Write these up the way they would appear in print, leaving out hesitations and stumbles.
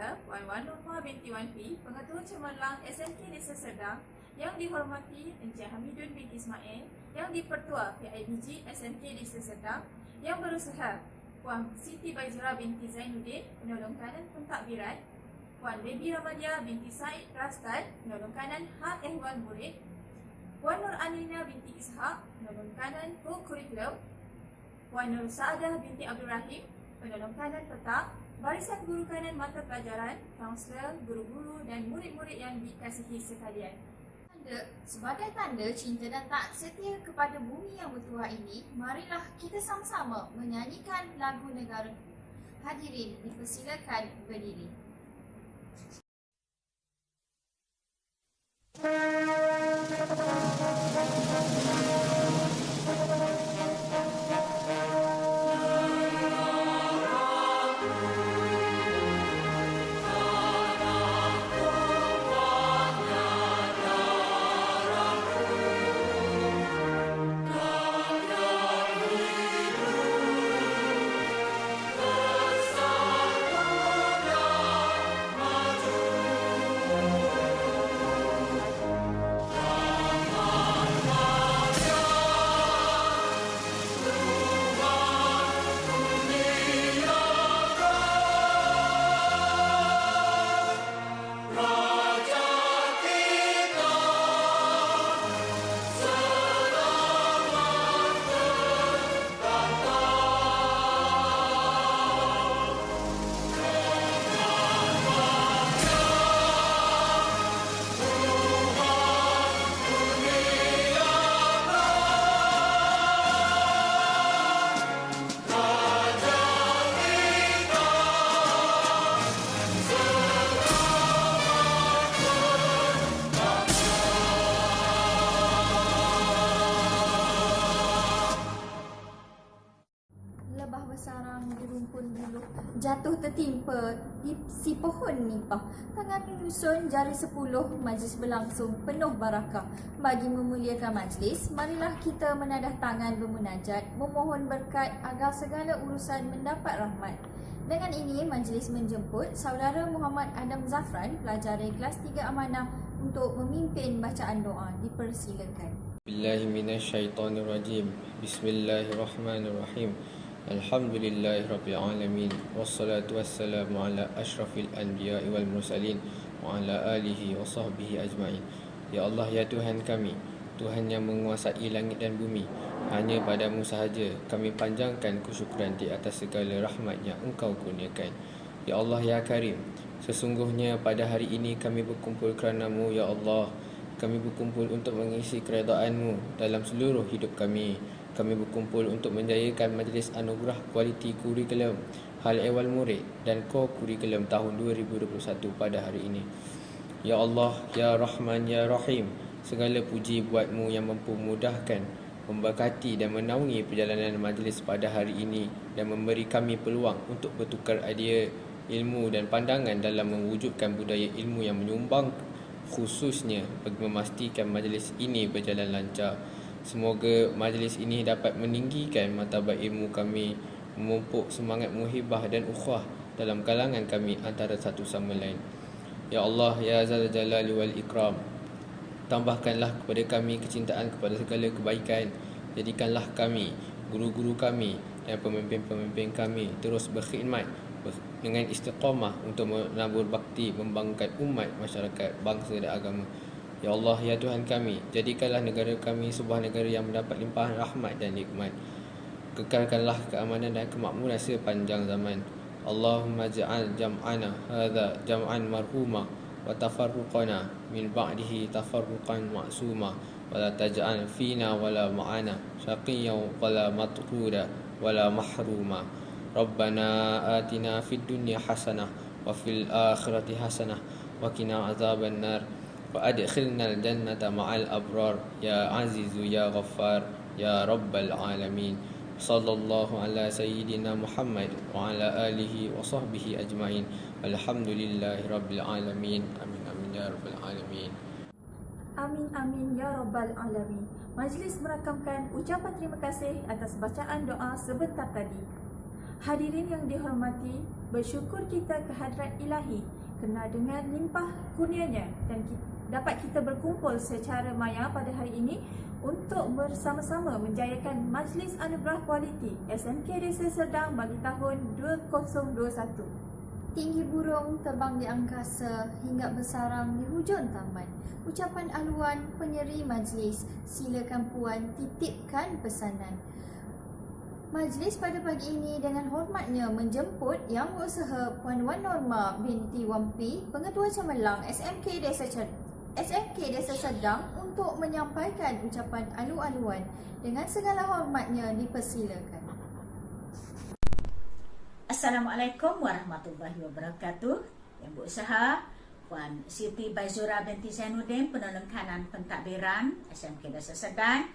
saya, Puan Wan Nurma binti Wan P, Pengetua Cemerlang SMK Desa Serdang, yang dihormati Encik Hamidun binti Ismail, yang dipertua PIBG SMK Desa Serdang, yang berusaha Puan Siti Baizura binti Zainuddin, penolong kanan pentadbiran, Puan Baby Ramadia binti Said Rastan, penolong kanan Hal Ehwal Murid, Puan Nur Anina binti Ishak, penolong kanan Kurikulum, Puan Nur Saadah binti Abdul Rahim, penolong kanan peta, barisan guru kanan mata pelajaran, kaunselor, guru-guru dan murid-murid yang dikasihi sekalian. Sebagai tanda cinta dan taat setia kepada bumi yang bertuah ini, marilah kita sama-sama menyanyikan lagu Negaraku. Hadirin dipersilakan berdiri. Lebah bersarang di rumpun buluh, jatuh tertimpa di si pohon nipah. Tangan menyusun jari 10, majlis berlangsung penuh barakah. Bagi memuliakan majlis, marilah kita menadah tangan bermunajat, memohon berkat agar segala urusan mendapat rahmat. Dengan ini, majlis menjemput Saudara Muhammad Adam Zafran, pelajar dari kelas 3 Amanah untuk memimpin bacaan doa. Dipersilakan. Billahiminasyaitonirrajim. Bismillahirrahmanirrahim. Alhamdulillahirrabbilalamin. Wassalatu wassalamu ala ashrafil anbiya'i wal mursalin wa ala alihi wa sahbihi ajma'in. Ya Allah, ya Tuhan kami, Tuhan yang menguasai langit dan bumi, hanya padamu sahaja kami panjangkan kesyukuran di atas segala rahmat yang Engkau kurniakan. Ya Allah, ya Karim, sesungguhnya pada hari ini kami berkumpul kerana-Mu, ya Allah. Kami berkumpul untuk mengisi keredaan-Mu dalam seluruh hidup kami. Kami berkumpul untuk menjayakan majlis anugerah kualiti kurikulum Hal Ehwal Murid dan Core Kurikulum tahun 2021 pada hari ini. Ya Allah, ya Rahman, ya Rahim, segala puji buat-Mu yang mampu memudahkan, memberkati dan menaungi perjalanan majlis pada hari ini dan memberi kami peluang untuk bertukar idea, ilmu dan pandangan dalam mewujudkan budaya ilmu yang menyumbang, khususnya bagi memastikan majlis ini berjalan lancar. Semoga majlis ini dapat meninggikan martabat ilmu kami, memupuk semangat muhibah dan ukhuwah dalam kalangan kami antara satu sama lain. Ya Allah, ya Zal Jalali wal Ikram, tambahkanlah kepada kami kecintaan kepada segala kebaikan. Jadikanlah kami, guru-guru kami dan pemimpin-pemimpin kami terus berkhidmat dengan istiqamah untuk menabur bakti membangunkan umat, masyarakat, bangsa dan agama. Ya Allah, ya Tuhan kami, jadikanlah negara kami sebuah negara yang mendapat limpahan rahmat dan nikmat. Kekalkanlah keamanan dan kemakmuran sepanjang zaman. Allahumma ja'al jam'ana hadha jam'an marhuma wa tafarruqana min ba'dihi tafarruqan ma'suma wa la taj'al fina wala ma'ana syaqiyyan wala matruda wala mahruma. Rabbana atina fid dunya hasanah wa fil akhirati hasanah wa qina azaban nar wa adkhilnal jannata ma'al abrar ya azizu ya ghaffar ya rabbal alamin. Sallallahu ala sayyidina Muhammad wa ala alihi wa sahbihi ajma'in. Alhamdulillahi rabbil alamin. Amin amin ya rabbal alamin. Amin amin ya rabbal alamin. Majlis merakamkan ucapan terima kasih atas bacaan doa sebentar tadi. Hadirin yang dihormati, bersyukur kita kehadrat Ilahi kerana dengan limpah kurnianya dan dapat kita berkumpul secara maya pada hari ini untuk bersama-sama menjayakan Majlis Anugerah Kualiti SMK Desa Serdang bagi tahun 2021. Tinggi burung terbang di angkasa hingga bersarang di hujung taman. Ucapan aluan penyeri majlis, silakan puan titipkan pesanan. Majlis pada pagi ini dengan hormatnya menjemput Yang Berusaha Puan Wan Norma binti Wampi, Pengetua Cemerlang SMK Desa Serdang untuk menyampaikan ucapan alu-aluan. Dengan segala hormatnya dipersilakan. Assalamualaikum warahmatullahi wabarakatuh. Yang Berusaha Puan Siti Baizura binti Zainuddin, Penolong Kanan Pentadbiran SMK Desa Serdang.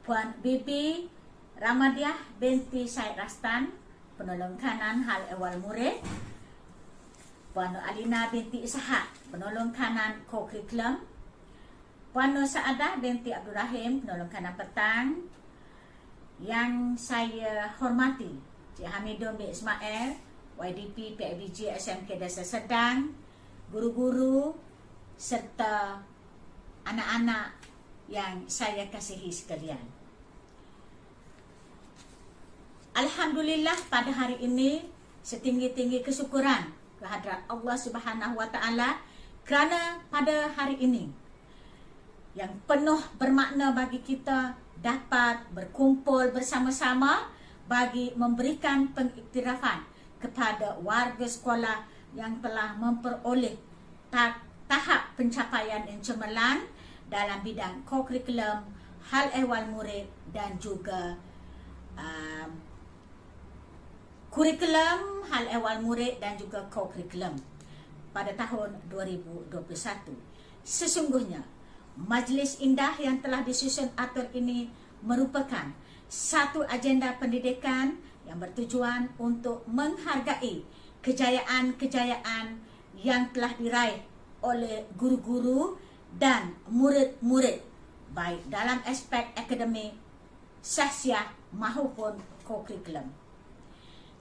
Puan Bibi Ramadiah binti Syed Rastan, Penolong Kanan Hal Ehwal Murid. Puan Nur Alina binti Ishak, Penolong Kanan Co-Curriculum. Puan Nur Saadah binti Abdul Rahim, Penolong Kanan Petang. Yang saya hormati Cik Hamidun bin Ismail, YDP PIBG SMK Desa Serdang, guru-guru serta anak-anak yang saya kasihi sekalian. Alhamdulillah, pada hari ini setinggi-tinggi kesyukuran kehadrat Allah Subhanahu Wa Taala kerana pada hari ini yang penuh bermakna bagi kita dapat berkumpul bersama-sama bagi memberikan pengiktirafan kepada warga sekolah yang telah memperoleh tahap pencapaian yang cemerlang dalam bidang co-curriculum, hal ehwal murid dan juga kurikulum, hal ehwal murid dan juga co-curriculum pada tahun 2021. Sesungguhnya, majlis indah yang telah disusun atur ini merupakan satu agenda pendidikan yang bertujuan untuk menghargai kejayaan-kejayaan yang telah diraih oleh guru-guru dan murid-murid baik dalam aspek akademik, sahsiah maupun co-curriculum.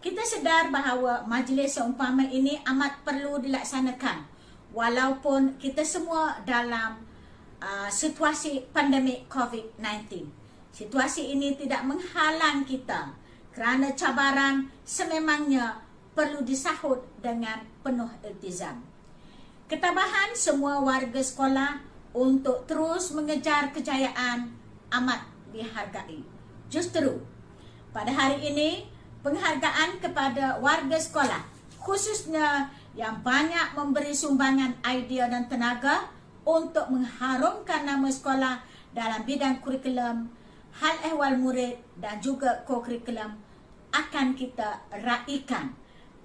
Kita sedar bahawa majlis seumpama ini amat perlu dilaksanakan walaupun kita semua dalam situasi pandemik COVID-19. Situasi ini tidak menghalang kita kerana cabaran sememangnya perlu disahut dengan penuh iltizam. Ketabahan semua warga sekolah untuk terus mengejar kejayaan amat dihargai. Justru pada hari ini, penghargaan kepada warga sekolah, khususnya yang banyak memberi sumbangan idea dan tenaga untuk mengharumkan nama sekolah dalam bidang kurikulum, hal ehwal murid dan juga co-curriculum akan kita raikan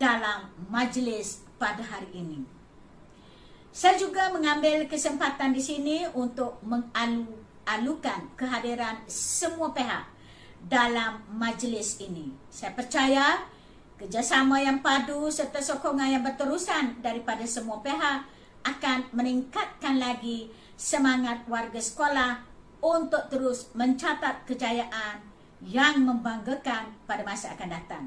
dalam majlis pada hari ini. Saya juga mengambil kesempatan di sini untuk mengalu-alukan kehadiran semua pihak dalam majlis ini. Saya percaya kerjasama yang padu serta sokongan yang berterusan daripada semua pihak akan meningkatkan lagi semangat warga sekolah untuk terus mencatat kejayaan yang membanggakan pada masa akan datang.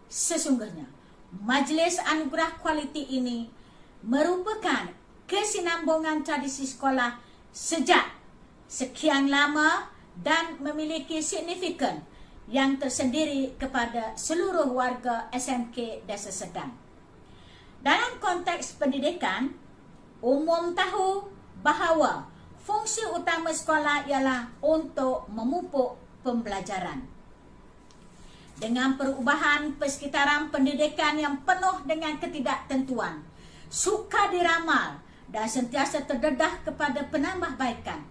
Sesungguhnya, Majlis Anugerah Kualiti ini merupakan kesinambungan tradisi sekolah sejak sekian lama dan memiliki signifikan yang tersendiri kepada seluruh warga SMK Desa Serdang. Dalam konteks pendidikan, umum tahu bahawa fungsi utama sekolah ialah untuk memupuk pembelajaran. Dengan perubahan persekitaran pendidikan yang penuh dengan ketidaktentuan, sukar diramal dan sentiasa terdedah kepada penambahbaikan,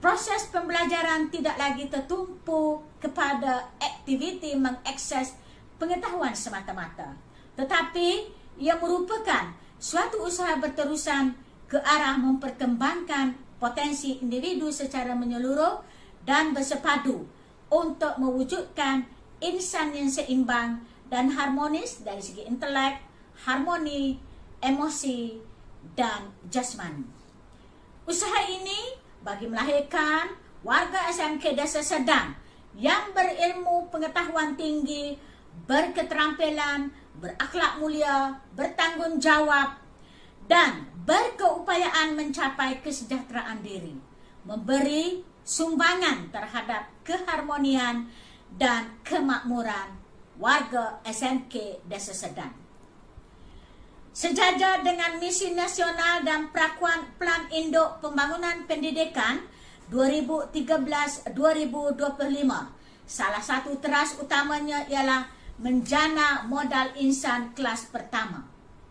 proses pembelajaran tidak lagi tertumpu kepada aktiviti mengakses pengetahuan semata-mata, tetapi ia merupakan suatu usaha berterusan ke arah memperkembangkan potensi individu secara menyeluruh dan bersepadu untuk mewujudkan insan yang seimbang dan harmonis dari segi intelek, harmoni, emosi dan jasmani. Usaha ini bagi melahirkan warga SMK Desa Serdang yang berilmu pengetahuan tinggi, berketerampilan, berakhlak mulia, bertanggungjawab dan berkeupayaan mencapai kesejahteraan diri, memberi sumbangan terhadap keharmonian dan kemakmuran warga SMK Desa Sedang. Sejajar dengan misi nasional dan perakuan Plan Induk Pembangunan Pendidikan 2013-2025, salah satu teras utamanya ialah menjana modal insan kelas pertama.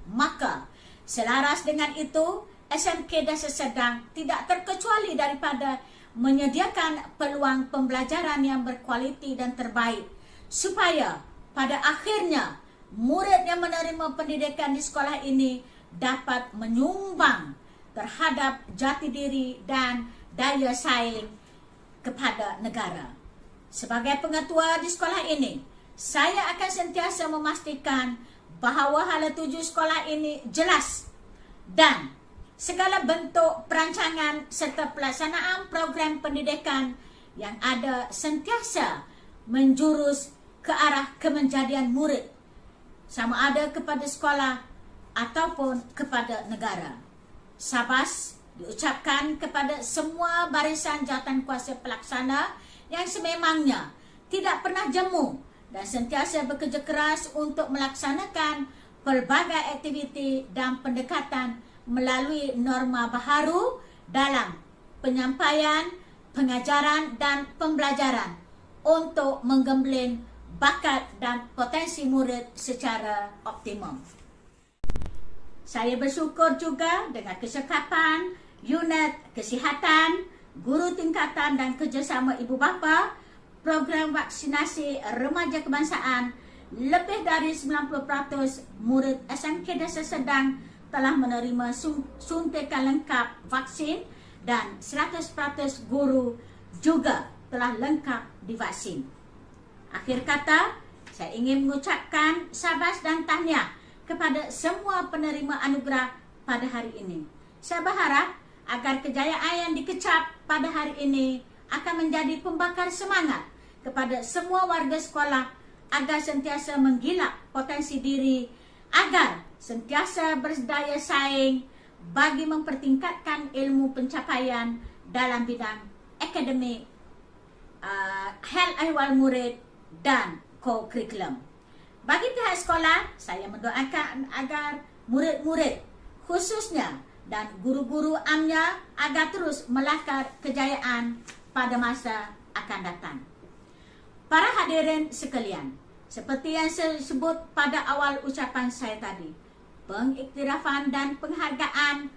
Maka, selaras dengan itu, SMK Desa Sedang tidak terkecuali daripada menyediakan peluang pembelajaran yang berkualiti dan terbaik supaya pada akhirnya murid yang menerima pendidikan di sekolah ini dapat menyumbang terhadap jati diri dan daya saing kepada negara. Sebagai pengetua di sekolah ini, saya akan sentiasa memastikan bahawa hala tuju sekolah ini jelas dan segala bentuk perancangan serta pelaksanaan program pendidikan yang ada sentiasa menjurus ke arah kemenjadian murid, sama ada kepada sekolah ataupun kepada negara. Syabas diucapkan kepada semua barisan jawatankuasa pelaksana yang sememangnya tidak pernah jemu dan sentiasa bekerja keras untuk melaksanakan pelbagai aktiviti dan pendekatan melalui norma baharu dalam penyampaian, pengajaran dan pembelajaran untuk menggembleng bakat dan potensi murid secara optimum. Saya bersyukur juga dengan kesekapan unit kesihatan, guru tingkatan dan kerjasama ibu bapa, program vaksinasi remaja kebangsaan, lebih dari 90% murid SMK Desa Sedang telah menerima suntikan lengkap vaksin dan 100% guru juga telah lengkap divaksin. Akhir kata, saya ingin mengucapkan syabas dan tahniah kepada semua penerima anugerah pada hari ini. Saya berharap agar kejayaan yang dikecap pada hari ini akan menjadi pembakar semangat kepada semua warga sekolah agar sentiasa menggilap potensi diri, agar sentiasa berdaya saing bagi mempertingkatkan ilmu pencapaian dalam bidang akademik, hal ehwal murid dan co-curriculum. Bagi pihak sekolah, saya mendoakan agar murid-murid khususnya dan guru-guru amnya agar terus melakar kejayaan pada masa akan datang. Para hadirin sekalian, seperti yang saya sebut pada awal ucapan saya tadi, pengiktirafan dan penghargaan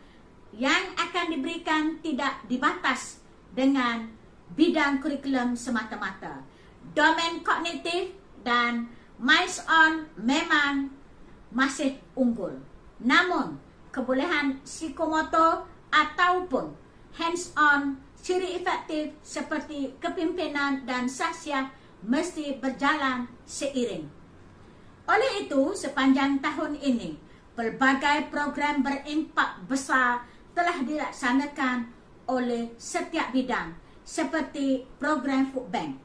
yang akan diberikan tidak dibatas dengan bidang kurikulum semata-mata. Domain kognitif dan minds on memang masih unggul. Namun, kebolehan psikomotor ataupun hands-on ciri efektif seperti kepimpinan dan saksiah mesti berjalan seiring. Oleh itu, sepanjang tahun ini, pelbagai program berimpak besar telah dilaksanakan oleh setiap bidang seperti program Food Bank,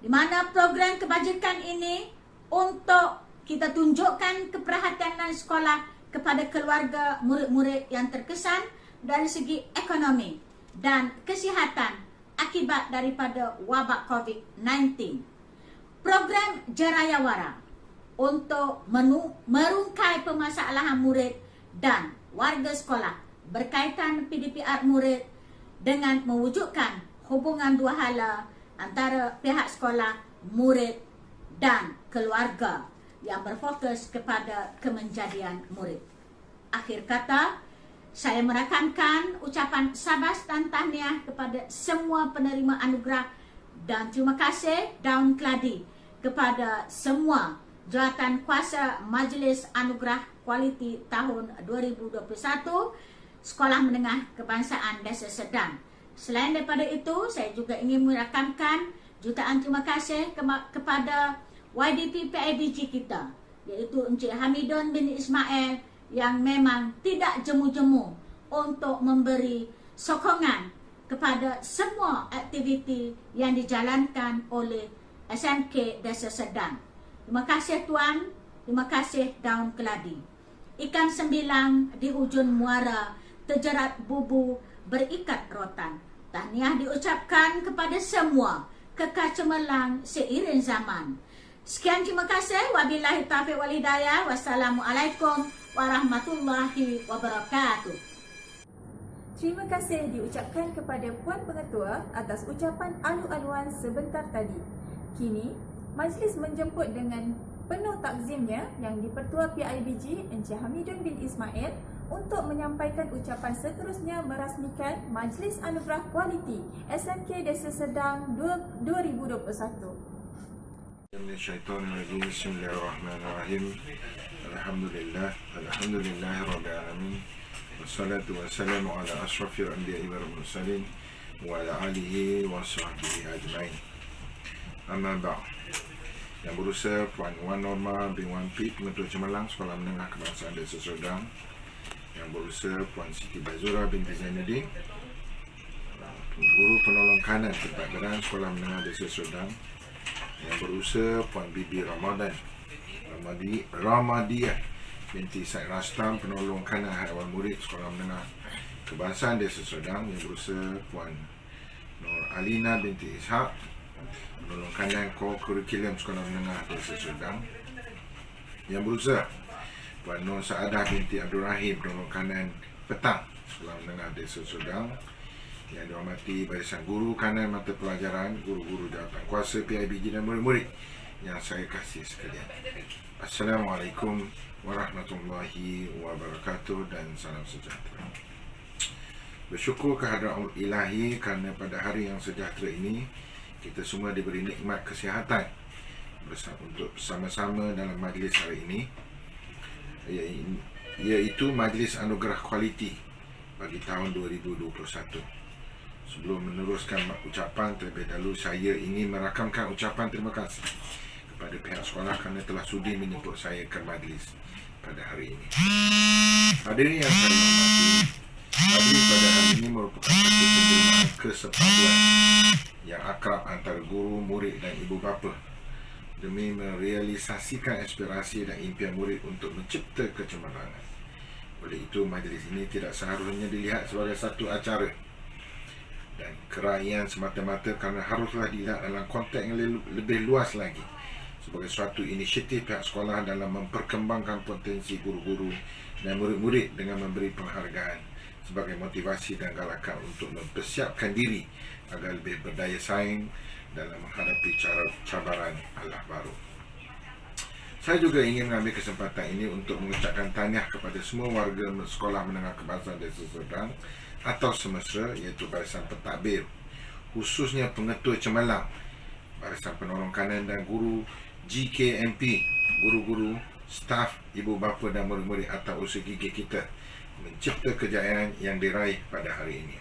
di mana program kebajikan ini untuk kita tunjukkan keperhatian sekolah kepada keluarga murid-murid yang terkesan dari segi ekonomi dan kesihatan akibat daripada wabak COVID-19. Program Jerayawara untuk merungkai permasalahan murid dan warga sekolah berkaitan PDPR murid dengan mewujudkan hubungan dua hala antara pihak sekolah, murid dan keluarga yang berfokus kepada kemenjadian murid. Akhir kata, saya merakamkan ucapan syabas dan tahniah kepada semua penerima anugerah dan terima kasih daun keladi kepada semua jawatan kuasa Majlis Anugerah Kualiti tahun 2021 Sekolah Menengah Kebangsaan Desa Sedang. Selain daripada itu, saya juga ingin merakamkan jutaan terima kasih kepada YDP PIBG kita, iaitu Encik Hamidun bin Ismail yang memang tidak jemu-jemu untuk memberi sokongan kepada semua aktiviti yang dijalankan oleh SMK Desa Sedang. Terima kasih Tuan. Terima kasih daun keladi. Ikan sembilang di hujung muara terjerat bubu berikat rotan. Tahniah diucapkan kepada semua kekal cemerlang seiring zaman. Sekian, terima kasih. Wabillahi taufiq wal hidayah. Wassalamualaikum warahmatullahi wabarakatuh. Terima kasih diucapkan kepada Puan Pengetua atas ucapan alu-aluan sebentar tadi. Kini, majlis menjemput dengan penuh takzimnya yang di-Pertua PIBG Encik Hamidun bin Ismail untuk menyampaikan ucapan seterusnya merasmikan Majlis Anugerah Kualiti SMK Desa Serdang 2021. Bismillahirrahmanirrahim. Bismillahirrahmanirrahim. Alhamdulillahirabbil alamin. Wassalatu wassalamu ala asyrafil anbiya'i wal mursalin wa ala alihi wa sahbihi ajma'in. Amma ba'd. Yang berusaha Puan Wan Norma bin Wan P, Pengetua Cemerlang Sekolah Menengah Kebangsaan Desa Serdang. Yang berusaha Puan Siti Baizura binti Zainuddin, Guru Penolong Kanan Pentadbiran Sekolah Menengah Desa Serdang. Yang berusaha Puan Bibi Ramadiyah binti Said Rastam, Penolong Kanan Haiwan Murid Sekolah Menengah Kebangsaan Desa Serdang. Yang berusaha Puan Nur Alina binti Ishak, Penolong Kanan Kurikulum Sekolah Menengah Desa Serdang. Yang berusaha Puan Nur Saadah binti Abdul Rahim, Penolong Kanan Petang Sekolah Menengah Desa Serdang. Yang dihormati barisan guru kanan mata pelajaran, guru-guru jawatan kuasa PIBG dan murid-murid yang saya kasih sekalian. Assalamualaikum warahmatullahi wabarakatuh dan salam sejahtera. Bersyukur kehadrat Allah Ilahi kerana pada hari yang sejahtera ini kita semua diberi nikmat kesihatan untuk bersama-sama dalam majlis hari ini, iaitu Majlis Anugerah Kualiti bagi tahun 2021. Sebelum meneruskan ucapan, terlebih dahulu saya ingin merakamkan ucapan terima kasih kepada pihak sekolah kerana telah sudi menjemput saya ke majlis pada hari ini. Hadirin yang saya hormati, majlis pada hari ini merupakan satu penerimaan kesepaduan yang akrab antara guru, murid dan ibu bapa demi merealisasikan aspirasi dan impian murid untuk mencipta kecemerlangan. Oleh itu, majlis ini tidak seharusnya dilihat sebagai satu acara dan keraian semata-mata, kerana haruslah dilihat dalam konteks yang lebih luas lagi sebagai suatu inisiatif pihak sekolah dalam memperkembangkan potensi guru-guru dan murid-murid dengan memberi penghargaan sebagai motivasi dan galakan untuk mempersiapkan diri agar lebih berdaya saing dalam menghadapi cabaran Allah baru. Saya juga ingin mengambil kesempatan ini untuk mengucapkan tahniah kepada semua warga Sekolah Menengah Kebangsaan Desa Serdang atau semesra, iaitu barisan pentadbir, khususnya Pengetua Cemerlang, barisan penolong kanan dan guru GKMP, guru-guru, staf, ibu bapa dan murid-murid atau usaha gigi kita mencipta kejayaan yang diraih pada hari ini.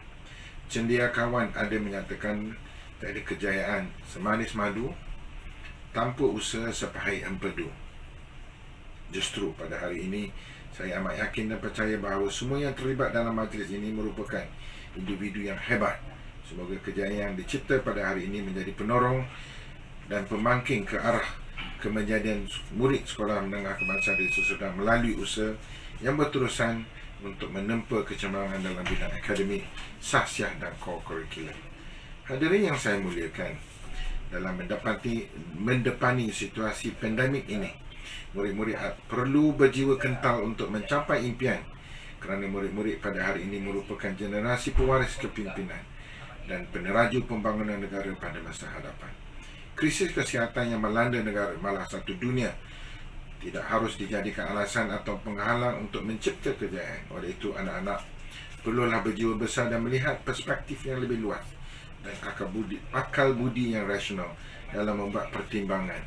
Cendekia kawan ada menyatakan tiada kejayaan semanis madu tanpa usaha sepahit empedu. Justru pada hari ini saya amat yakin dan percaya bahawa semua yang terlibat dalam majlis ini merupakan individu yang hebat. Semoga kejayaan yang dicipta pada hari ini menjadi penorong dan pemangking ke arah kemenjadian murid Sekolah Menengah Kebangsaan Desa Serdang melalui usaha yang berterusan untuk menempa kecemerlangan dalam bidang akademik, sahsiah dan co-curriculum. Hadirin yang saya muliakan, dalam mendepani situasi pandemik ini, murid-murid perlu berjiwa kental untuk mencapai impian, kerana murid-murid pada hari ini merupakan generasi pewaris kepimpinan dan peneraju pembangunan negara pada masa hadapan. Krisis kesihatan yang melanda negara, malah satu dunia, tidak harus dijadikan alasan atau penghalang untuk mencipta kejayaan. Oleh itu, anak-anak perlulah berjiwa besar dan melihat perspektif yang lebih luas dan akal budi yang rasional dalam membuat pertimbangan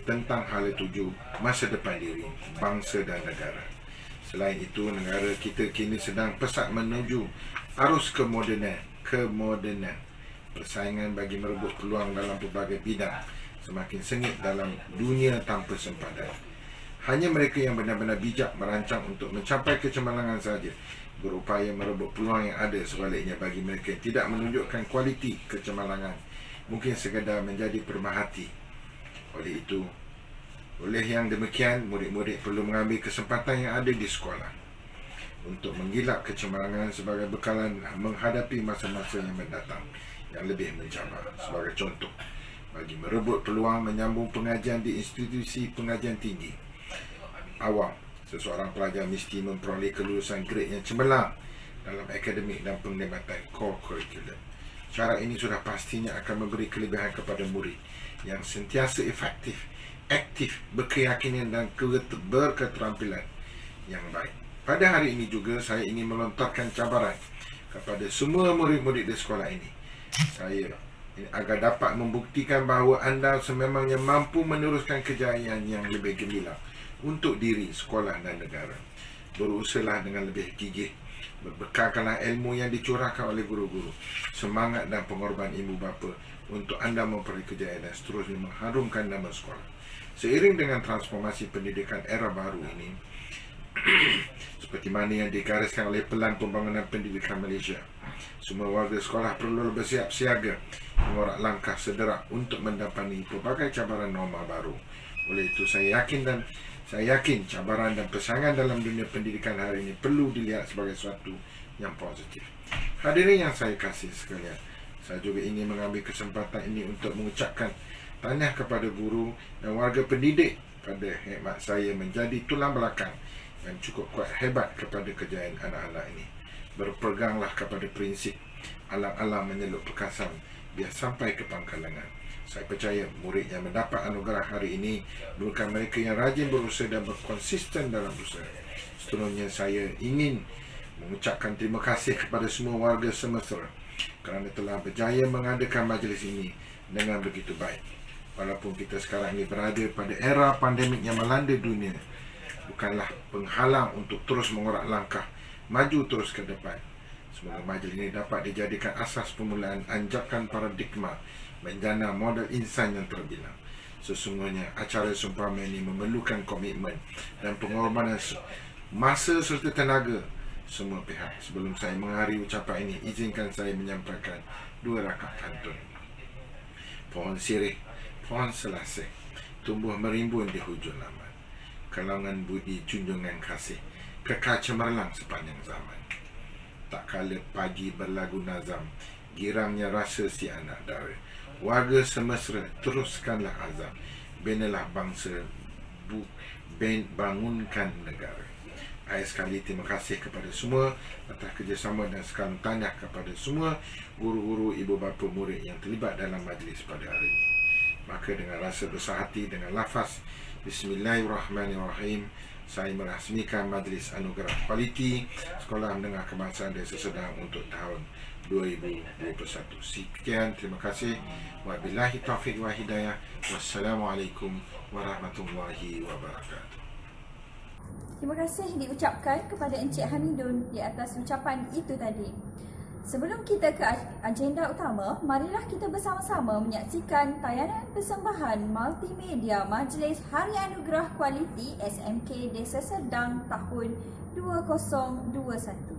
tentang hala tuju masa depan diri, bangsa dan negara. Selain itu, negara kita kini sedang pesat menuju arus kemodenan. Persaingan bagi merebut peluang dalam pelbagai bidang semakin sengit dalam dunia tanpa sempadan. Hanya mereka yang benar-benar bijak merancang untuk mencapai kecemerlangan saja berupaya merebut peluang yang ada. Sebaliknya, bagi mereka yang tidak menunjukkan kualiti kecemerlangan, mungkin sekadar menjadi pemerhati. Oleh itu, Oleh yang demikian, murid-murid perlu mengambil kesempatan yang ada di sekolah untuk menggilap kecemerlangan sebagai bekalan menghadapi masa-masa yang mendatang yang lebih mencabar. Sebagai contoh, bagi merebut peluang menyambung pengajian di institusi pengajian tinggi awam, seseorang pelajar mesti memperoleh kelulusan grade yang cemerlang dalam akademik dan penglibatan core curriculum. Cara ini sudah pastinya akan memberi kelebihan kepada murid yang sentiasa efektif, aktif, berkeyakinan dan berketerampilan yang baik. Pada hari ini juga saya ingin melontarkan cabaran kepada semua murid-murid di sekolah ini. Saya agar dapat membuktikan bahawa anda sememangnya mampu meneruskan kejayaan yang lebih gemilang untuk diri, sekolah dan negara. Berusahalah dengan lebih gigih, berbekalkanlah ilmu yang dicurahkan oleh guru-guru, semangat dan pengorbanan ibu bapa untuk anda memperoleh kejayaan dan seterusnya mengharumkan nama sekolah. Seiring dengan transformasi pendidikan era baru ini, seperti mana yang digariskan oleh Pelan Pembangunan Pendidikan Malaysia, semua warga sekolah perlu bersiap siaga mengorak langkah sederak untuk mendampingi pelbagai cabaran norma baru. Oleh itu saya yakin cabaran dan pesanan dalam dunia pendidikan hari ini perlu dilihat sebagai sesuatu yang positif. Hadirin yang saya kasih sekalian, saya juga ingin mengambil kesempatan ini untuk mengucapkan tahniah kepada guru dan warga pendidik pada khidmat saya menjadi tulang belakang yang cukup kuat hebat kepada kejayaan anak-anak ini. Berpeganglah kepada prinsip alang-alang menyeluk perkasan biar sampai ke pangkalangan. Saya percaya murid yang mendapat anugerah hari ini bukan mereka yang rajin berusaha dan berkonsisten dalam usaha. Seterusnya saya ingin mengucapkan terima kasih kepada semua warga semestera kerana telah berjaya mengadakan majlis ini dengan begitu baik. Walaupun kita sekarang ini berada pada era pandemik yang melanda dunia, bukanlah penghalang untuk terus mengorak langkah maju terus ke depan. Semoga majlis ini dapat dijadikan asas permulaan anjakan paradigma menjana model insan yang terbilang. Sesungguhnya acara seumpama ini memerlukan komitmen dan pengorbanan masa serta tenaga semua pihak. Sebelum saya mengakhiri ucapan ini, izinkan saya menyampaikan 2 rakaat pantun. Pohon sirih, pohon selasih, tumbuh merimbun di hujung laman. Kalangan budi junjungan kasih, kekal cemerlang sepanjang zaman. Tak kala pagi berlagu nazam, girangnya rasa si anak dara. Warga semestera teruskanlah azam, binalah bangsa, bangunkan negara. Akhir sekali terima kasih kepada semua atas kerjasama dan sekarang tahniah kepada semua guru-guru, ibu bapa, murid yang terlibat dalam majlis pada hari ini. Maka dengan rasa besar hati, dengan lafaz Bismillahirrahmanirrahim, saya merasmikan majlis anugerah kualiti Sekolah Menengah Kebangsaan Desa Serdang untuk tahun 2021. Sekian, terima kasih. Wabillahi taufiq wa hidayah. Wassalamualaikum warahmatullahi wabarakatuh. Terima kasih diucapkan kepada Encik Hamidun di atas ucapan itu tadi. Sebelum kita ke agenda utama, marilah kita bersama-sama menyaksikan tayangan persembahan multimedia Majlis Hari Anugerah Kualiti SMK Desa Serdang tahun 2021.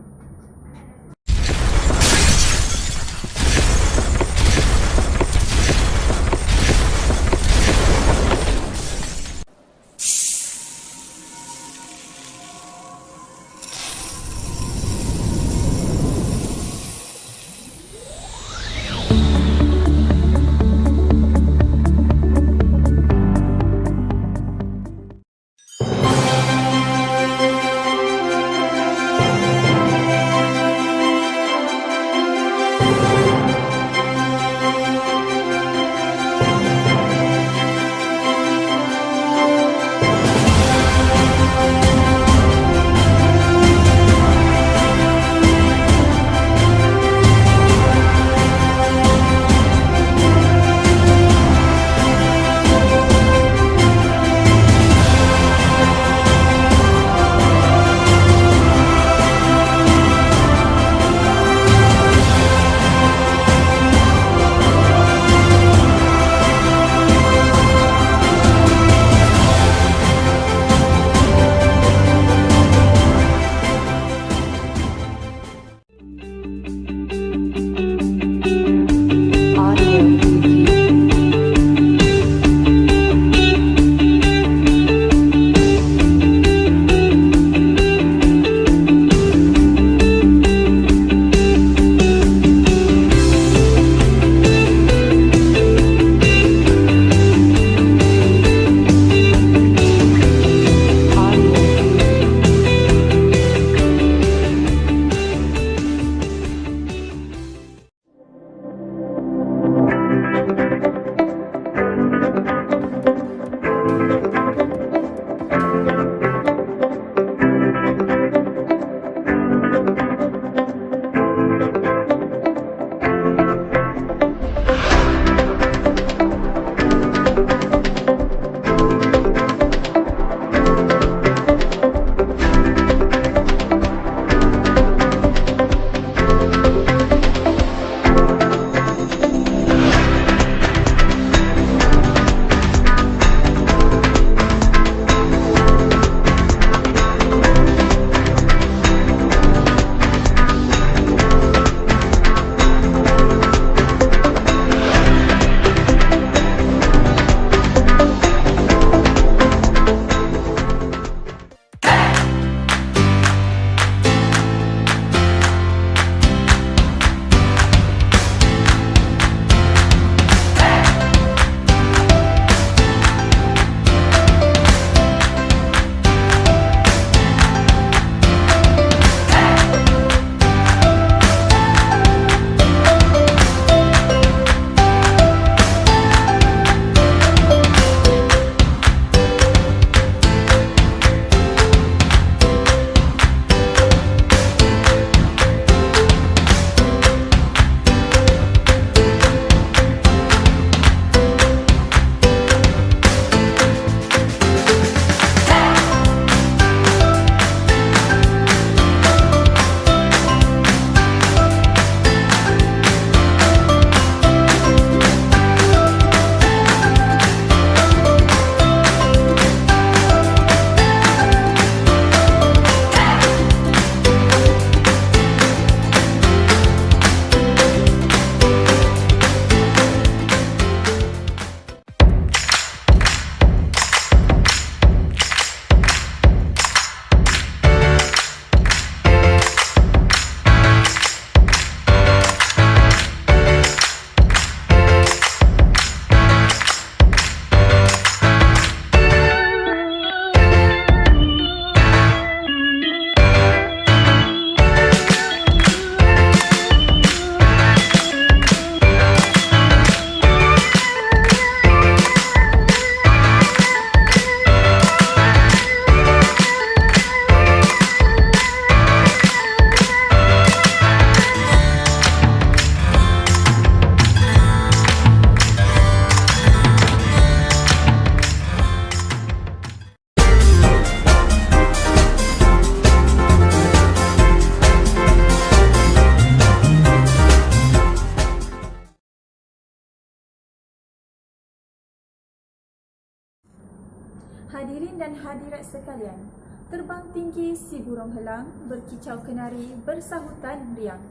dan hadirat sekalian, terbang tinggi si burung helang, berkicau kenari, bersahutan riang.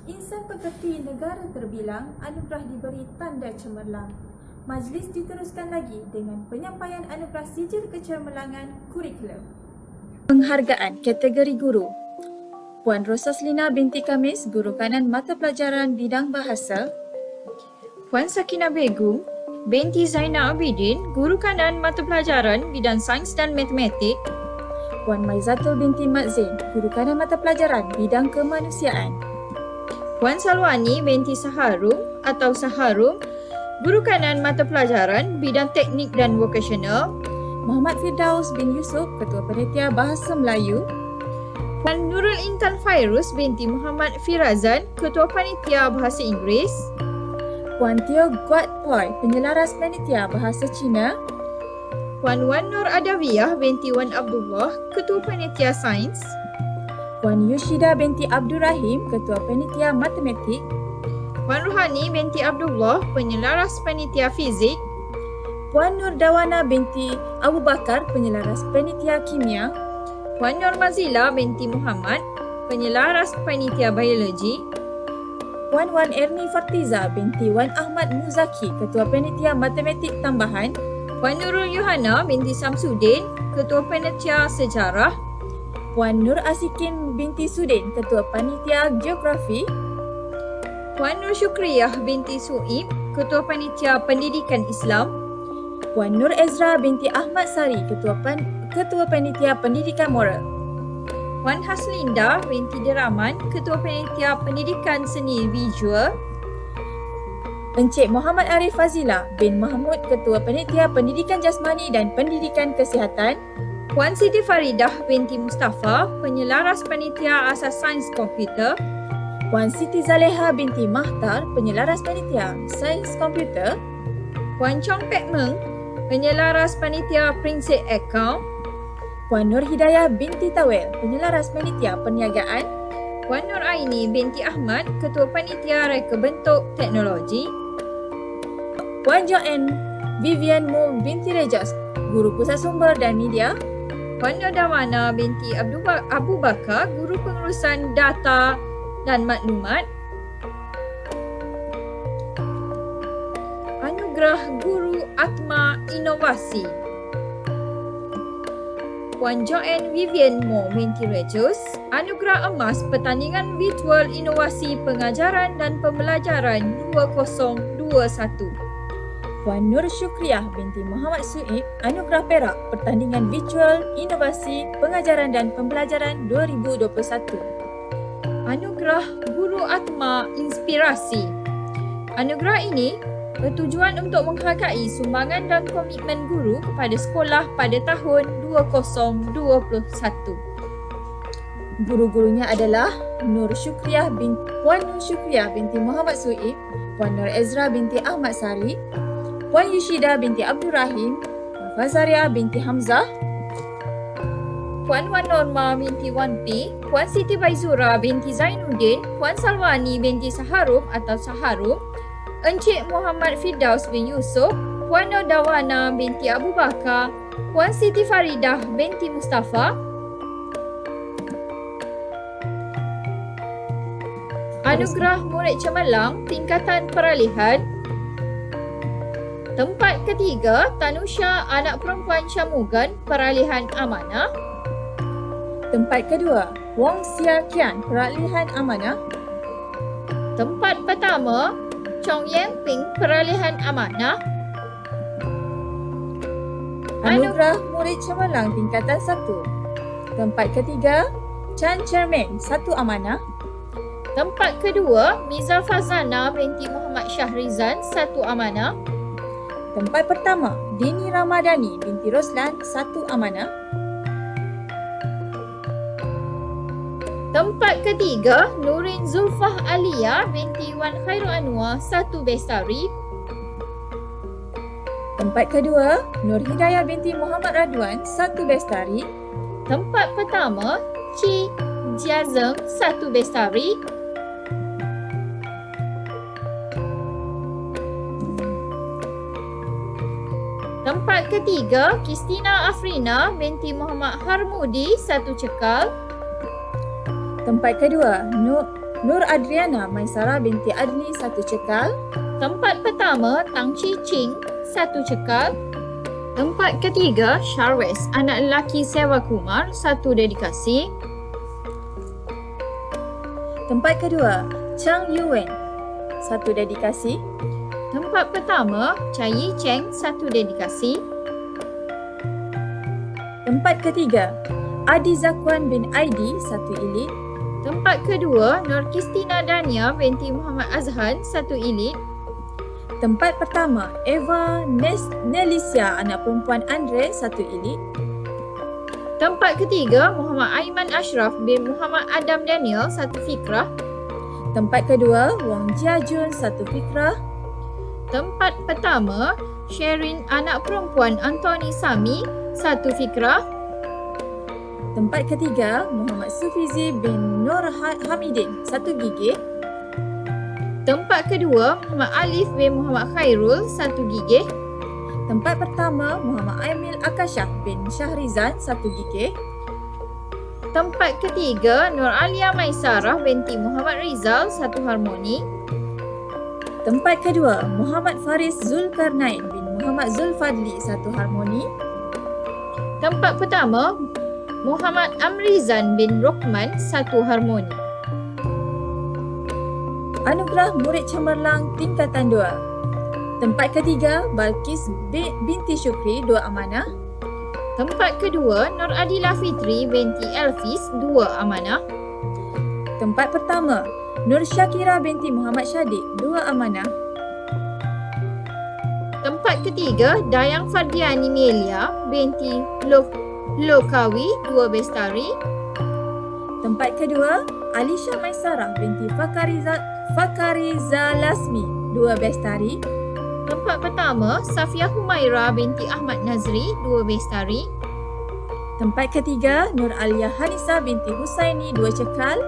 Insan pekerti negara terbilang, anugerah diberi tanda cemerlang. Majlis diteruskan lagi dengan penyampaian anugerah sijil kecemerlangan kurikulum. Penghargaan kategori guru. Puan Rosaslina binti Kamis, Guru Kanan Mata Pelajaran Bidang Bahasa. Puan Sakinah Begum binti Zainal Abidin, Guru Kanan Mata Pelajaran Bidang Sains dan Matematik. Puan Maizatul binti Mat Zain, Guru Kanan Mata Pelajaran Bidang Kemanusiaan. Puan Salwani binti Saharum atau Saharum, Guru Kanan Mata Pelajaran Bidang Teknik dan Vokasional. Muhammad Firdaus bin Yusuf, Ketua Panitia Bahasa Melayu. Puan Nurul Intan Fairuz binti Muhammad Firazan, Ketua Panitia Bahasa Inggeris. Puan Teo Guat Poi, Penyelaras Panitia Bahasa Cina. Puan Wan Nur Adawiyah binti Wan Abdullah, Ketua Panitia Sains. Puan Yushida binti Abdul Rahim, Ketua Panitia Matematik. Puan Ruhani binti Abdullah, Penyelaras Panitia Fizik. Puan Nur Dawana binti Abu Bakar, Penyelaras Panitia Kimia. Puan Nur Mazila binti Muhammad, Penyelaras Panitia Biologi. Puan Wan Erni Fartiza binti Wan Ahmad Muzaki, Ketua Panitia Matematik Tambahan. Puan Nurul Yohana binti Samsudin, Ketua Panitia Sejarah. Puan Nur Asikin binti Sudin, Ketua Panitia Geografi. Puan Nur Syukriyah binti Suib, Ketua Panitia Pendidikan Islam. Puan Nur Ezra binti Ahmad Sari, Ketua Panitia Pendidikan Moral. Puan Haslinda binti Deraman, Ketua Panitia Pendidikan Seni Visual. Encik Muhammad Arif Fazila bin Mahmud, Ketua Panitia Pendidikan Jasmani dan Pendidikan Kesihatan. Puan Siti Faridah binti Mustafa, Penyelaras Panitia Asas Sains Komputer. Puan Siti Zaleha binti Mahtar, Penyelaras Panitia Sains Komputer. Puan Chong Pek Meng, Penyelaras Panitia Prinsip Akaun. Puan Nur Hidayah binti Tawel, Penyelaras Panitia Perniagaan. Puan Nur Aini binti Ahmad, Ketua Panitia Reka Bentuk Teknologi. Puan Joanne Vivian Mo binti Rejas, Guru Pusat Sumber dan Media. Puan Nur Dawana binti Abu Bakar, Guru Pengurusan Data dan Maklumat. Anugerah Guru Atma Inovasi. Puan Joanne Vivian Mo binti Rejus, Anugerah Emas Pertandingan Virtual Inovasi Pengajaran dan Pembelajaran 2021. Puan Nur Syukriyah binti Muhammad Suib, Anugerah Perak Pertandingan Virtual Inovasi Pengajaran dan Pembelajaran 2021. Anugerah Guru Atma Inspirasi. Anugerah ini bertujuan untuk menghargai sumbangan dan komitmen guru kepada sekolah pada tahun 2021. Guru-gurunya adalah Puan Nur Syukriyah binti Muhammad Suib, Puan Nur Ezra binti Ahmad Sari, Puan Yushida binti Abdul Rahim, Puan Fazaria binti Hamzah, Puan Wan Norma binti Wan Pi, Puan Siti Baizura binti Zainuddin, Puan Salwani binti Saharum atau Saharum, Encik Muhammad Firdaus bin Yusuf, Puan Nur Dawana binti Abu Bakar, Puan Siti Faridah binti Mustafa. Anugerah Murid Cemerlang Tingkatan Peralihan. Tempat ketiga, Tanusha anak perempuan Syamugan, Peralihan Amanah. Tempat kedua, Wong Sia Kian, Peralihan Amanah. Tempat pertama, Chong Yang Ping, Peralihan Amanah. Anugerah Murid Cemerlang Tingkatan 1. Tempat ketiga, Chan Chermain, 1 Amanah. Tempat kedua, Miza Fazana binti Muhammad Syahrizan, 1 Amanah. Tempat pertama, Dini Ramadhani binti Roslan, 1 Amanah. Tempat ketiga, Nurin Zulfah Alia binti Wan Khairul Anwar, 1 Bestari. Tempat kedua, Nur Hidayah binti Muhammad Radwan, 1 Bestari. Tempat pertama, Ci Jiazeng, 1 Bestari. Tempat ketiga, Kristina Afrina binti Muhammad Harmudi, 1 cekal. Tempat kedua, Nur Adriana Maisara binti Adli, 1 cekal. Tempat pertama, Tang Chi Ching, 1 cekal. Tempat ketiga, Sharwes, anak lelaki Sewa Kumar, 1 dedikasi. Tempat kedua, Chang Yuen, 1 dedikasi. Tempat pertama, Chai Yi Cheng, 1 dedikasi. Tempat ketiga, Adi Zakwan bin Aidi, 1 ilit. Tempat kedua, Nur Kristina Dania binti Muhammad Azhan, 1 ilit. Tempat pertama, Eva Nelisia, anak perempuan Andre, 1 ilit. Tempat ketiga, Muhammad Aiman Ashraf bin Muhammad Adam Daniel, 1 fikrah. Tempat kedua, Wang Jiajun, 1 fikrah. Tempat pertama, Sherin anak perempuan Anthony Sami, 1 fikrah. Tempat ketiga, Muhammad Sufizi bin Nur Hamidin, 1 gigih. Tempat kedua, Muhammad Alif bin Muhammad Khairul, 1 gigih. Tempat pertama, Muhammad Aimil Akashah bin Syahrizan, 1 gigih. Tempat ketiga, Nur Alia Maisarah binti Muhammad Rizal, 1 harmoni. Tempat kedua, Muhammad Faris Zulkarnain bin Muhammad Zulfadli, 1 harmoni. Tempat pertama, Muhammad Amrizan bin Rokman, 1 harmoni. Anugerah Murid Cemerlang Tingkatan 2. Tempat ketiga, Balkis binti Syukri, 2 amanah. Tempat kedua, Nur Adila Fitri binti Elfis, 2 amanah. Tempat pertama, Nur Syakira binti Muhammad Syadik, 2 amanah. Tempat ketiga, Dayang Fardiani Melia binti Lokawi, 2 bestari. Tempat kedua, Alisha Maisarah binti Fakariza Lasmi, 2 bestari. Tempat pertama, Safia Humaira binti Ahmad Nazri, 2 bestari. Tempat ketiga, Nur Alia Hanisa binti Husaini, 2 cekal.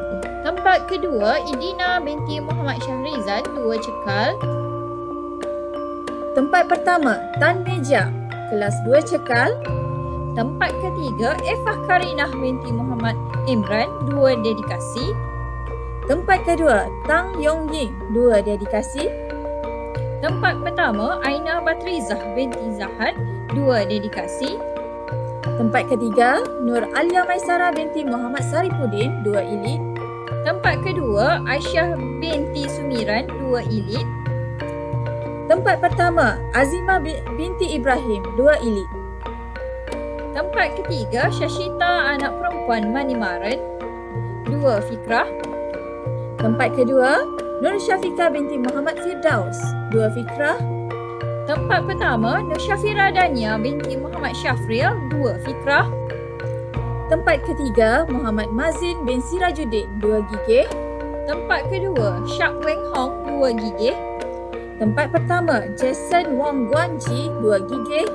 Tempat kedua, Idina binti Muhammad Syahrizan, 2 cekal. Tempat pertama, Tan Meja, kelas 2 cekal. Tempat ketiga, Efah Karinah binti Muhammad Imran, 2 dedikasi. Tempat kedua, Tang Yong Ying, 2 dedikasi. Tempat pertama, Aina Batrizah binti Zahad, 2 dedikasi. Tempat ketiga, Nur Alia Maisara binti Muhammad Sarifuddin, 2 ilit. Tempat kedua, Aisyah binti Sumiran, 2 ilit. Tempat pertama, Azimah binti Ibrahim, 2 ilit. Tempat ketiga, Syashita anak perempuan Manimaran, 2 fikrah. Tempat kedua, Nur Syafika binti Muhammad Firdaus, 2 fikrah. Tempat pertama, Nur Syafira Dania binti Muhammad Syafril, 2 fikrah. Tempat ketiga, Muhammad Mazin bin Sirajuddin, 2 gigih. Tempat kedua, Syak Weng Hong, 2 gigih. Tempat pertama, Jason Wong Guanji, 2 gigih.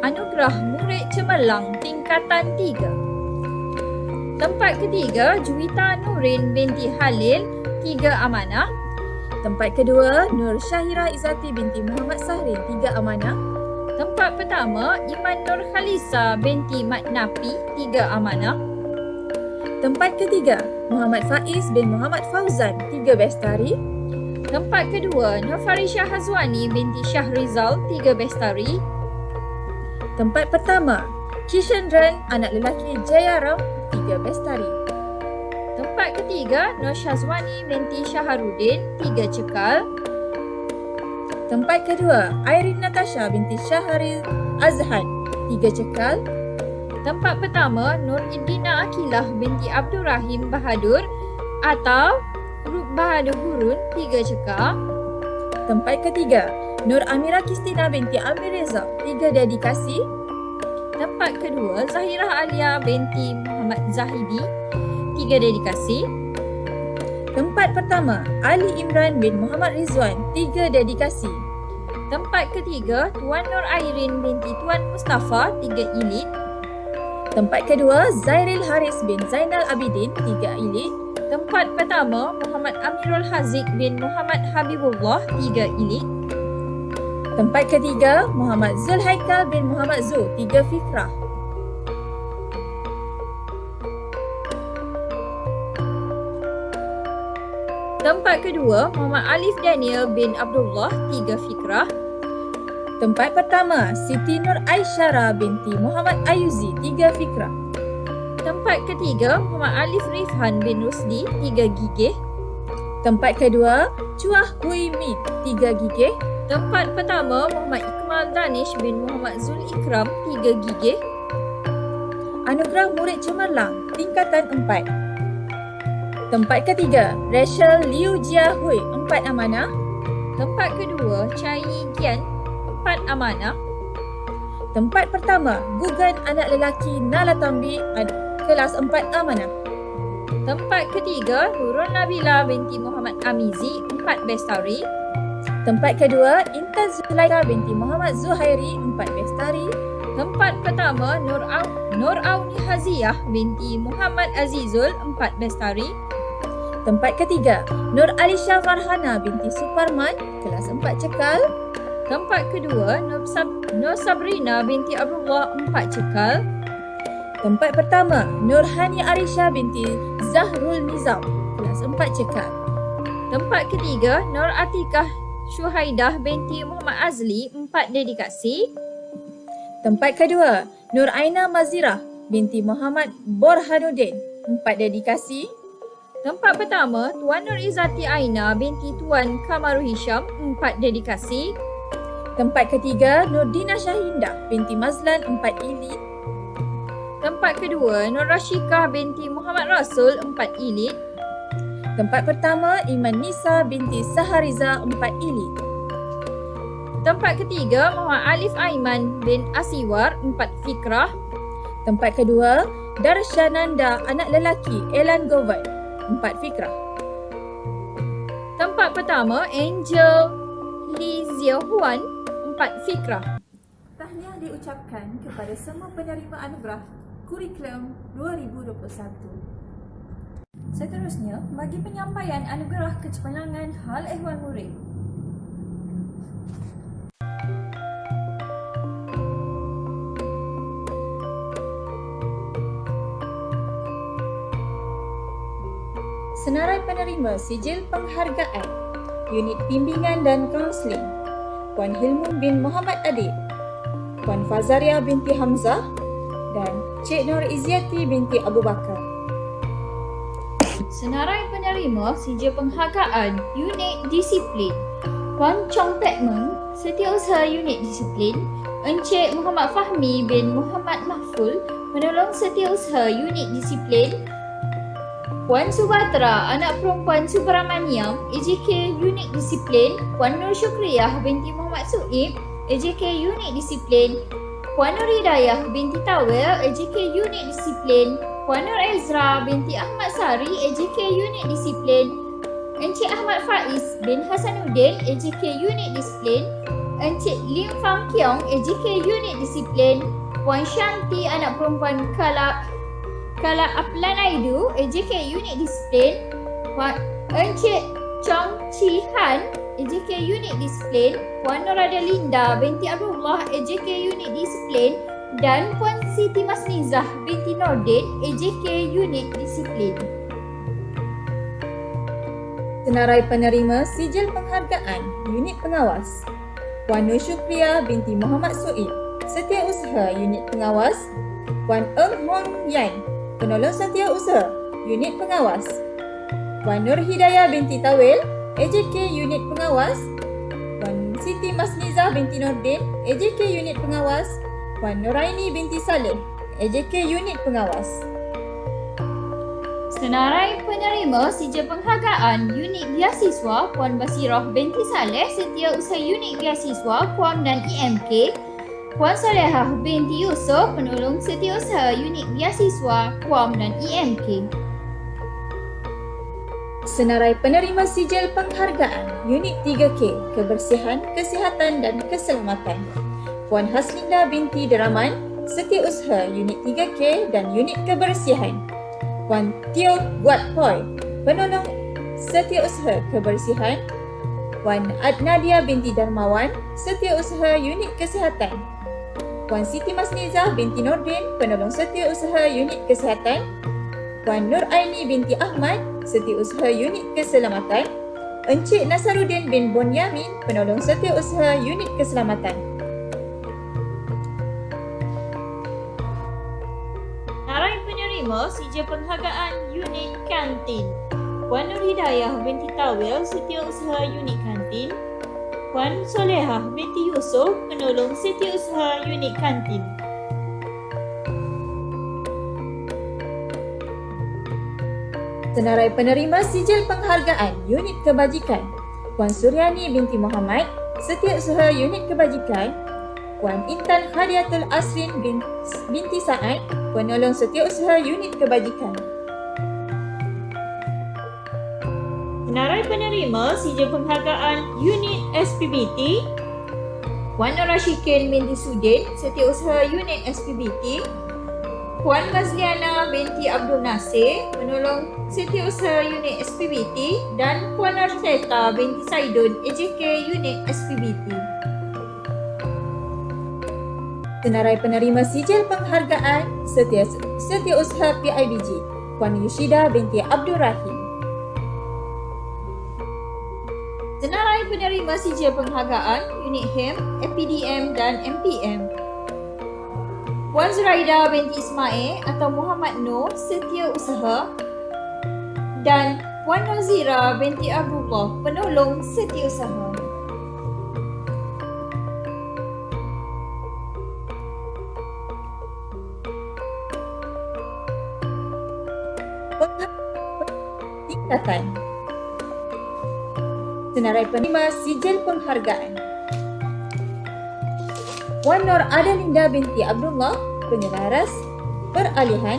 Anugerah Murid Cemerlang Tingkatan 3. Tempat ketiga, Juwita Nurin binti Halil, 3 amanah. Tempat kedua, Nur Syahira Izzati binti Muhammad Sahrin, 3 amanah. Tempat pertama, Iman Nur Khalisa binti Mat Napi, 3 amanah. Tempat ketiga, Muhammad Faiz bin Muhammad Fauzan, 3 bestari. Tempat kedua, Nur Farisha Hazwani binti Syahrizal, 3 bestari. Tempat pertama, Kishendran anak lelaki Jayaram, 3 bestari. Tempat ketiga, Nur Syazwani binti Syaharuddin, 3 cekal. Tempat kedua, Irene Natasha binti Syahril Azhan, 3 cekal. Tempat pertama, Nur Idina Akilah binti Abdul Rahim Bahadur atau Rup Bahadur Gurun, 3 cekal. Tempat ketiga, Nur Amira Kristina binti Amir Reza, 3 dedikasi. Tempat kedua, Zahirah Alia binti Muhammad Zahidi, 3 dedikasi. Tempat pertama, Ali Imran bin Muhammad Rizwan, 3 dedikasi. Tempat ketiga, Tuan Nur Airin binti Tuan Mustafa, 3 ilit. Tempat kedua, Zairil Haris bin Zainal Abidin, 3 ilit. Tempat pertama, Muhammad Amirul Haziq bin Muhammad Habibullah, 3 ilit. Tempat ketiga, Muhammad Zulhaikal bin Muhammad Zu, 3 Fikrah. Tempat kedua, Muhammad Alif Daniel bin Abdullah, 3 Fikrah. Tempat pertama, Siti Nur Aisyara binti Muhammad Ayuzi, 3 Fikrah. Tempat ketiga, Muhammad Alif Rifhan bin Rusdi, 3 gigih. Tempat kedua, Chuah Hui Min, 3 gigih. Tempat pertama, Muhammad Ikmal Danish bin Muhammad Zul Ikram, 3 gigih. Anugerah Murid Cemerlang, tingkatan 4. Tempat ketiga, Rachel Liu Jia Hui, 4 amanah. Tempat kedua, Chai Gian, 4 amanah. Tempat pertama, Gugan anak lelaki Nala Tambi, kelas 4 amanah. Tempat ketiga, Nurul Nabila binti Muhammad Amizi, 4 bestari. Tempat kedua, Intan Zulaika binti Muhammad Zuhairi, 4 bestari. Tempat pertama, Nur Auni Haziyah binti Muhammad Azizul, 4 bestari. Tempat ketiga, Nur Alisha Farhana binti Suparman, kelas 4 cekal. Tempat kedua, Nur Sabrina binti Abdullah, 4 cekal. Tempat pertama, Nur Hani Arisha binti Zahrul Nizam, kelas 4 cekal. Tempat ketiga, Nur Atikah Syuhaidah binti Muhammad Azli, 4 dedikasi. Tempat kedua, Nur Aina Mazirah binti Muhammad Borhanuddin, 4 dedikasi. Tempat pertama, Tuan Nur Izzati Aina binti Tuan Kamaru Hisham, 4 dedikasi. Tempat ketiga, Nur Dina Syahindah binti Mazlan, 4 ilit. Tempat kedua, Nur Rashikah binti Muhammad Rasul, 4 ilit. Tempat pertama, Iman Nisa binti Sahariza, 4 ilit. Tempat ketiga, Muhammad Alif Aiman bin Asiwar, 4 fikrah. Tempat kedua, Darshananda anak lelaki Elan Govan, 4 fikrah. Tempat pertama, Angel Li Ziohuan, 4 fikrah. Tahniah diucapkan kepada semua penerima anugerah Kurikulum 2021. Seterusnya, bagi penyampaian anugerah kecemerlangan hal ehwal murid. Senarai penerima sijil penghargaan Unit Bimbingan dan Kaunseling Puan Hilmun bin Muhammad Adib, Puan Fazaria binti Hamzah dan Cik Nur Izzati binti Abu Bakar. Senarai penerima sijil penghargaan Unit Disiplin Puan Chong Tek Meng, Setiausaha Unit Disiplin, Encik Muhammad Fahmi bin Muhammad Mahful, Penolong Setiausaha Unit Disiplin, Puan Subatra, anak perempuan Subramaniam, AJK Unit Disiplin, Puan Nur Syukriyah binti Muhammad Suib, AJK Unit Disiplin, Puan Nur Hidayah binti Tawel, AJK Unit Disiplin, Puan Nur Ezra binti Ahmad Sari, AJK Unit Disiplin, Encik Ahmad Faiz bin Hasanuddin, AJK Unit Disiplin, Encik Lim Fang Kiong, AJK Unit Disiplin, Puan Shanti, anak perempuan Kala Aplanaidu, AJK Unit Disiplin, Encik Chong Chi Han, AJK Unit Disiplin, Puan Nurada Linda binti Abdullah, AJK Unit Disiplin, dan Puan Siti Masnizah binti Nordin, AJK Unit Disiplin. Senarai penerima sijil penghargaan Unit Pengawas Puan Nur Syukriyah binti Muhammad Suib, Setiausaha Unit Pengawas, Puan Eng Hong Yan, Penolong Setiausaha Unit Pengawas, Puan Nur Hidayah binti Tawil, AJK Unit Pengawas, Puan Siti Masnizah binti Nordin, AJK Unit Pengawas, Puan Nuraini binti Saleh, AJK Unit Pengawas. Senarai penerima sijil penghargaan Unit Biasiswa Puan Basirah binti Saleh, Setiausaha Unit Biasiswa Puan dan IMK, Puan Salehah binti Yusof, Penolong Setiausaha Unit Biasiswa Puan dan IMK. Senarai penerima sijil penghargaan Unit 3K Kebersihan, Kesihatan dan Keselamatan Puan Haslinda binti Deraman, Setiausaha Unit 3K dan Unit Kebersihan, Puan Teo Guat Poi, Penolong Setiausaha Kebersihan, Puan Adnadia binti Darmawan, Setiausaha Unit Kesihatan. Puan Siti Masnizah binti Nordin, Penolong Setiausaha Unit Kesihatan. Puan Nur Aini binti Ahmad, Setiausaha Unit Keselamatan. Encik Nasaruddin bin Bonyamin, Penolong Setiausaha Unit Keselamatan. Narai penerima sijil penghargaan Unit Kantin. Puan Nur Hidayah binti Tawil, Setiausaha Unit Kantin. Puan Solehah binti Yusof, Penolong Setiausaha Unit Kantin. Senarai penerima sijil penghargaan Unit Kebajikan. Puan Suryani binti Muhammad, Setiausaha Unit Kebajikan. Puan Intan Hadiatul Asrin binti Saad, Penolong Setiausaha Unit Kebajikan. Senarai penerima sijil penghargaan Unit SPBT. Puan Nur Rashikin binti Sudin, Setiausaha Unit SPBT. Puan Mazliana binti Abdul Nasir, Penolong Setiausaha Unit SPBT, dan Puan Arteta binti Saidun, AJK Unit SPBT. Senarai penerima sijil penghargaan Setiausaha PIBG. Puan Yushida binti Abdul Rahim. Senarai penerima sijil penghargaan Unit HEM, FPDM dan MPM. Puan Zuraida binti Ismail atau Muhammad Noor, Setiausaha, dan Puan Nazira binti Abdullah, Penolong Setiausaha. Tingkatan. Senarai penerima sijil penghargaan Puan Nur Adalinda binti Abdullah, Penyelaras Peralihan.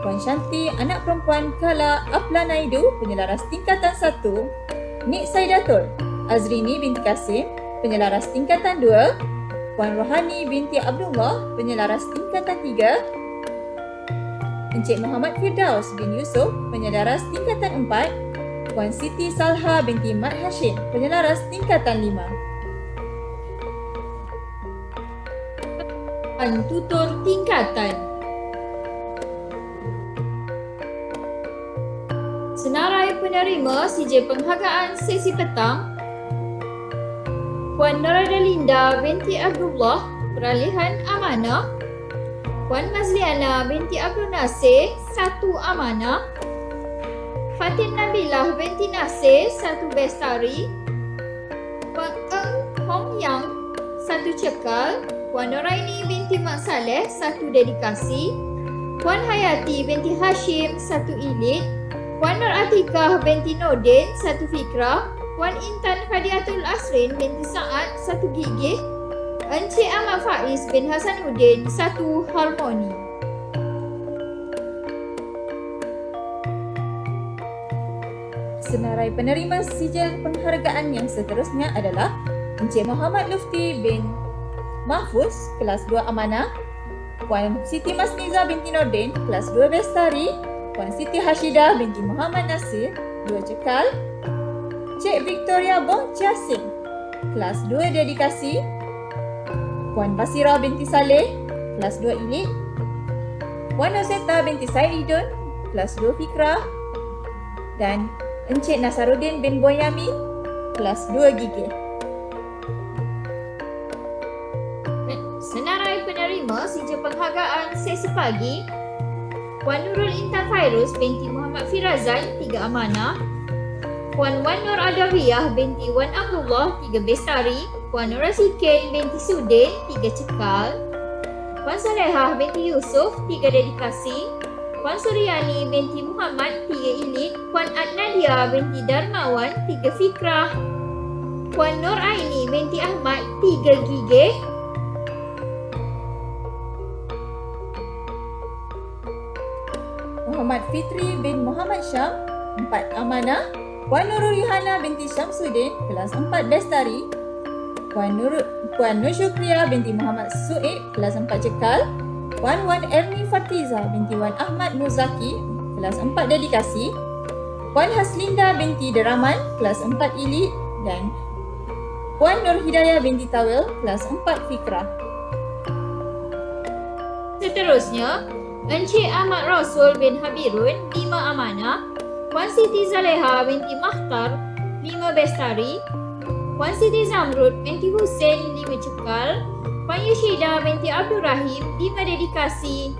Puan Shanti anak perempuan Kala Aplanaidu, Penyelaras Tingkatan 1. Nik Saidatul Azrini binti Kasim, Penyelaras Tingkatan 2. Puan Rohani binti Abdullah, Penyelaras Tingkatan 3. Encik Muhammad Firdaus bin Yusof, Penyelaras Tingkatan 4. Puan Siti Salha binti Mat Hashim, Penyelaras Tingkatan 5. Puan Tutor Tingkatan. Senarai penerima sijil penghargaan sesi petang. Puan Noradalinda binti Abdullah, Peralihan Amanah. Puan Mazliana binti Abdul Nasir, 1 Amanah. Fatin Nabilah binti Nasir, 1 Bestari. Puan Eng Hong Yang, 1 Cekal. Puan Noraini binti Mak Saleh, 1 Dedikasi. Puan Hayati binti Hashim, 1 Ilit. Puan Nur Atikah binti Nordin, 1 Fikrah. Puan Intan Hadiatul Asrin binti Saad, 1 Gigih. Encik Ahmad Faiz bin Hasanuddin, 1 Harmoni. Senarai penerima sijil penghargaan yang seterusnya adalah Encik Muhammad Lufti bin Mahfuz, kelas 2 Amanah. Puan Siti Masnizah binti Nordin, kelas 2 Bestari. Puan Siti Hashidah binti Muhammad Nasir, 2 Cekal. Cik Victoria Bong Jasim, kelas 2 Dedikasi. Puan Basirah binti Saleh, kelas 2 Ilik. Puan Nuseta binti Saidun, kelas 2 Fikrah. Dan Encik Nasaruddin bin Bonyamin, kelas 2 Gigih. Senarai penerima sijil penghargaan sesi pagi. Puan Nurul Intan Fairuz binti Muhammad Firazan, 3 Amanah. Puan Wan Nur Adawiyah binti Wan Abdullah, 3 Bestari. Puan Nur Rasikin binti Sudin, 3 Cekal. Puan Solehah binti Yusof, 3 Dedikasi. Puan Suryani binti Muhammad, 3 Ilit. Puan Adnadia binti Darmawan, 3 Fikrah. Puan Nur Aini binti Ahmad, 3 Gigih. Muhammad Fitri bin Muhammad Syam, 4 Amanah. Puan Nurul Rihana binti Syamsuddin, kelas 4 Bestari. Puan Nur Syukriya binti Muhammad Suib, kelas 4 Cekal. Puan Wan Erni Fatiza binti Wan Ahmad Nuzaki, kelas 4 Dedikasi. Puan Haslinda binti Deraman, kelas 4 Ilit. Dan Puan Nur Hidayah binti Tawil, kelas 4 Fikrah. Seterusnya, Encik Ahmad Rasul bin Habirun, 5 amanah. Puan Siti Zaleha binti Mahtar, 5 bestari. Puan Siti Zamrud binti Hussein, 5 cekal. Puan Yushida binti Abdul Rahim, 5 dedikasi.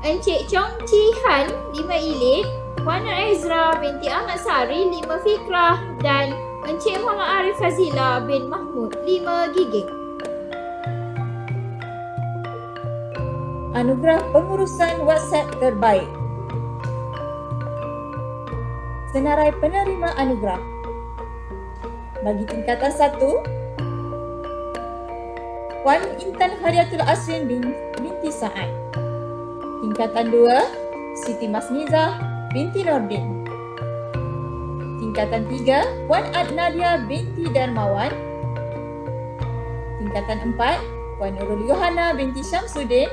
Encik Chong Chi Han, 5 ilit. Puan Nur Ezra binti Ahmad Sari, 5 fikrah. Dan Encik Muhammad Arif Fazila bin Mahmud, 5 gigit. Anugerah pengurusan WhatsApp terbaik. Senarai penerima anugerah. Bagi tingkatan 1, Puan Intan Hadiatul Asrin binti Sa'ad. Tingkatan 2, Siti Masnizah binti Nordin. Tingkatan 3, Puan Adnadia binti Darmawan. Tingkatan 4, Puan Nurul Yohana binti Syamsuddin.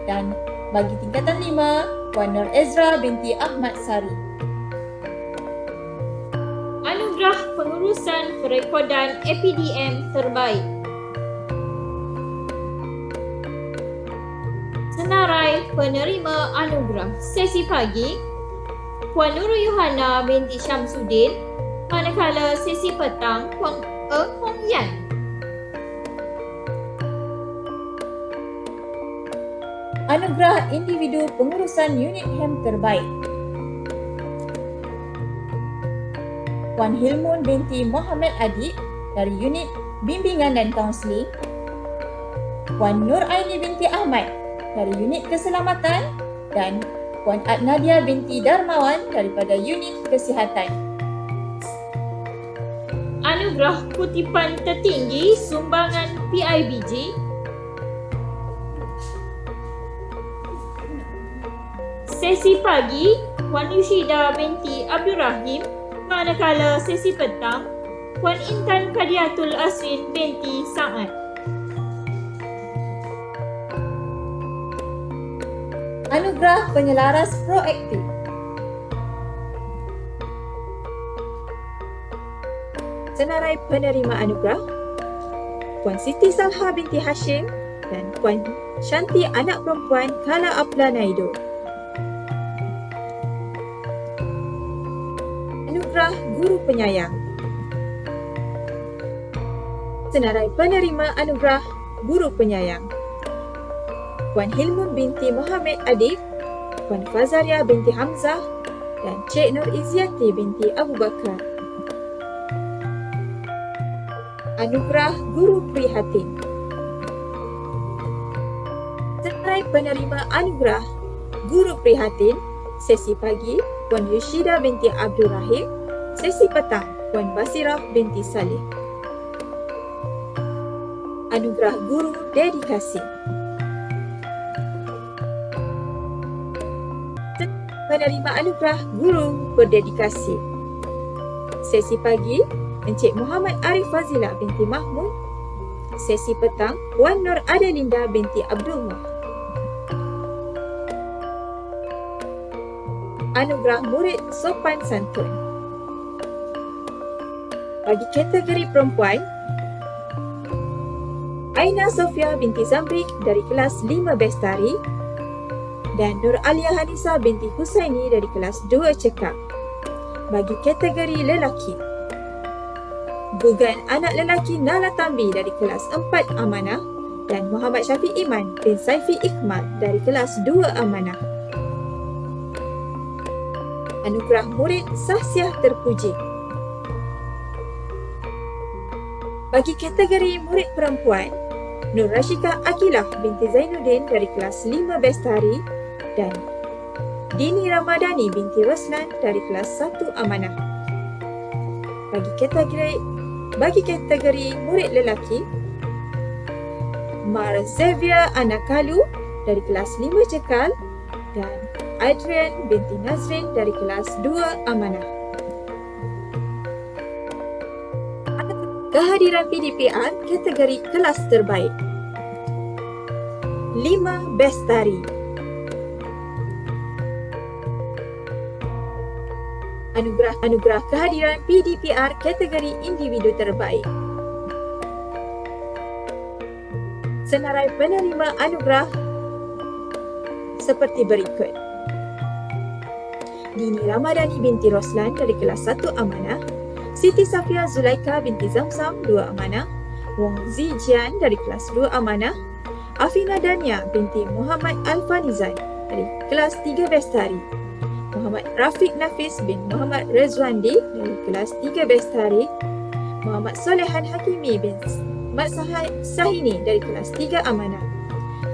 Dan bagi tingkatan 5, Puan Nur Ezra binti Ahmad Sari. Anugerah pengurusan perekodan APDM terbaik. Senarai penerima anugerah sesi pagi, Puan Nurul Yohana binti Syamsuddin, manakala sesi petang Puan Eng Hong Yan. Anugerah individu pengurusan unit HEM terbaik. Puan Hilmun binti Muhammad Adik dari unit bimbingan dan kaunseling. Puan Nur Aini binti Ahmad dari unit keselamatan. Dan Puan Adnadia binti Darmawan daripada unit kesihatan. Anugerah kutipan tertinggi sumbangan PIBG. Sesi pagi, Puan Yushida binti Abdul Rahim, manakala sesi petang, Puan Intan Hadiatul Asrin binti Sa'ad. Anugerah penyelaras proaktif. Senarai penerima anugerah, Puan Siti Salha binti Hashim dan Puan Shanti anak perempuan Kala Apla Naidu. Anugerah Guru Penyayang. Senarai penerima anugerah Guru Penyayang, Puan Hilmun binti Muhammad Adib, Puan Fazaria binti Hamzah dan Cik Nur Iziati binti Abu Bakar. Anugerah Guru Prihatin. Senarai penerima anugerah Guru Prihatin, sesi pagi Puan Yushida binti Abdul Rahim, sesi petang Puan Basirah binti Salih. Anugerah Guru Dedikasi. Penerima anugerah Guru Berdedikasi, sesi pagi Encik Muhammad Arif Fazila binti Mahmud, sesi petang Puan Nur Adelinda binti Abdullah. Anugerah Murid Sopan Santun. Bagi kategori perempuan, Aina Sofia binti Zamrik dari kelas 5 Bestari dan Nur Alia Hanisa binti Husaini dari kelas 2 Cekak. Bagi kategori lelaki, Gugan anak lelaki Nala Tambi dari kelas 4 Amanah dan Muhammad Syafiq Iman bin Saifi Ikhmal dari kelas 2 Amanah. Anugerah Murid Sahsiah Terpuji. Bagi kategori murid perempuan, Nur Rashika Akilah binti Zainuddin dari kelas 5 Bestari dan Dini Ramadhani binti Roslan dari kelas 1 Amanah. Bagi kategori murid lelaki, Mar Xavier Anakalu dari kelas 5 Cekal dan Adrian binti Nazrin dari kelas 2 Amanah. Kehadiran PDPR kategori kelas terbaik. 5 Bestari. Anugerah kehadiran PDPR kategori individu terbaik. Senarai penerima anugerah seperti berikut. Dini Ramadhani binti Roslan dari kelas 1 Amanah, Siti Safia Zulaika binti Zamzam 2 Amanah, Wong Zijian dari kelas 2 Amanah, Afina Dania binti Muhammad Alfanizan dari kelas 3 Bestari, Muhammad Rafiq Nafis bin Muhammad Rezwandi dari kelas 3 Bestari, Muhammad Solehan Hakimi bin Mat Sahini dari kelas 3 Amanah,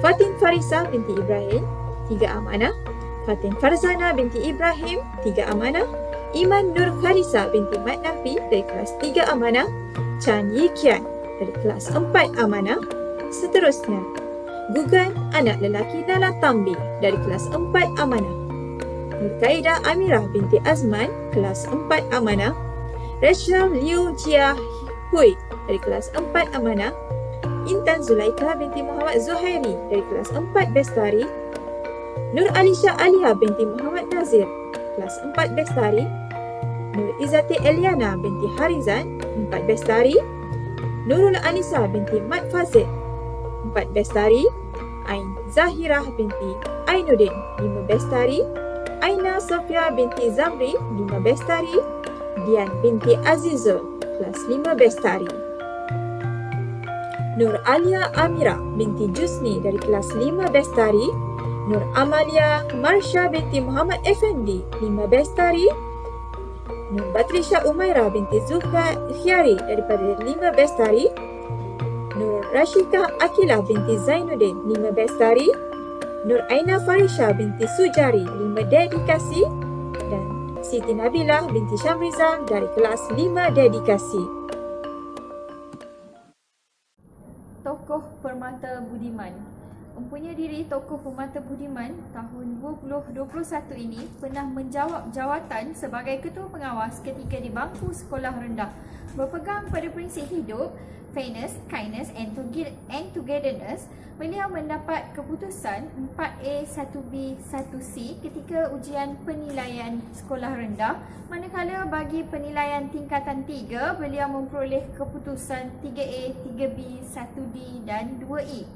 Fatin Farisa binti Ibrahim 3 Amanah, Fatin Farzana binti Ibrahim 3 Amanah, Iman Nur Kharisa binti Mat Nafi dari kelas 3 Amanah, Chan Yi Kian dari kelas 4 Amanah. Seterusnya, Gugan anak lelaki Nala Tambi dari kelas 4 Amanah, Nurkaida Amirah binti Azman kelas 4 Amanah, Rachel Liu Jia Hui dari kelas 4 Amanah, Intan Zulaika binti Muhammad Zuhairi dari kelas 4 Bestari, Nur Alisha Alia binti Muhammad Nazir kelas 4 Bestari, Nur Izzati Eliana binti Harizan 4 Bestari, Nurul Anisa binti Mat Fazil 4 Bestari, Ain Zahirah binti Ainuddin 5 Bestari, Aina Sofia binti Zamri 5 Bestari, Dian binti Azizul kelas 5 Bestari, Nur Alia Amira binti Jusni dari kelas 5 Bestari, Nur Amalia Marsha binti Muhammad Effendi 5 Bestari, Nur Batrisha Umaira binti Zulfa Khiari daripada 5 Bestari, Nur Rashika Akilah binti Zainuddin 5 Bestari, Nur Aina Farisha binti Sujari 5 Dedikasi, dan Siti Nabilah binti Syamrizal dari kelas 5 Dedikasi. Tokoh Permata Budiman. Mempunyai diri Tokoh Permata Budiman tahun 2021 ini pernah menjawab jawatan sebagai Ketua Pengawas ketika di bangku sekolah rendah. Berpegang pada prinsip hidup, fairness, kindness and togetherness, beliau mendapat keputusan 4A, 1B, 1C ketika ujian penilaian sekolah rendah, manakala bagi penilaian tingkatan 3, beliau memperoleh keputusan 3A, 3B, 1D dan 2E.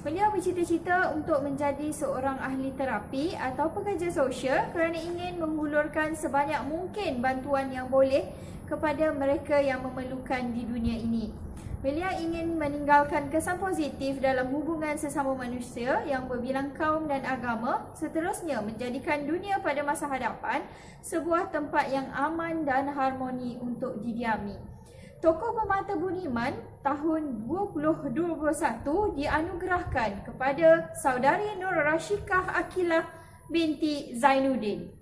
Beliau bercita-cita untuk menjadi seorang ahli terapi atau pekerja sosial kerana ingin menghulurkan sebanyak mungkin bantuan yang boleh kepada mereka yang memerlukan di dunia ini. Beliau ingin meninggalkan kesan positif dalam hubungan sesama manusia yang berbilang kaum dan agama, seterusnya menjadikan dunia pada masa hadapan sebuah tempat yang aman dan harmoni untuk didiami. Tokoh Permata Budiman tahun 2021 dianugerahkan kepada saudari Nur Rashikah Akilah binti Zainuddin.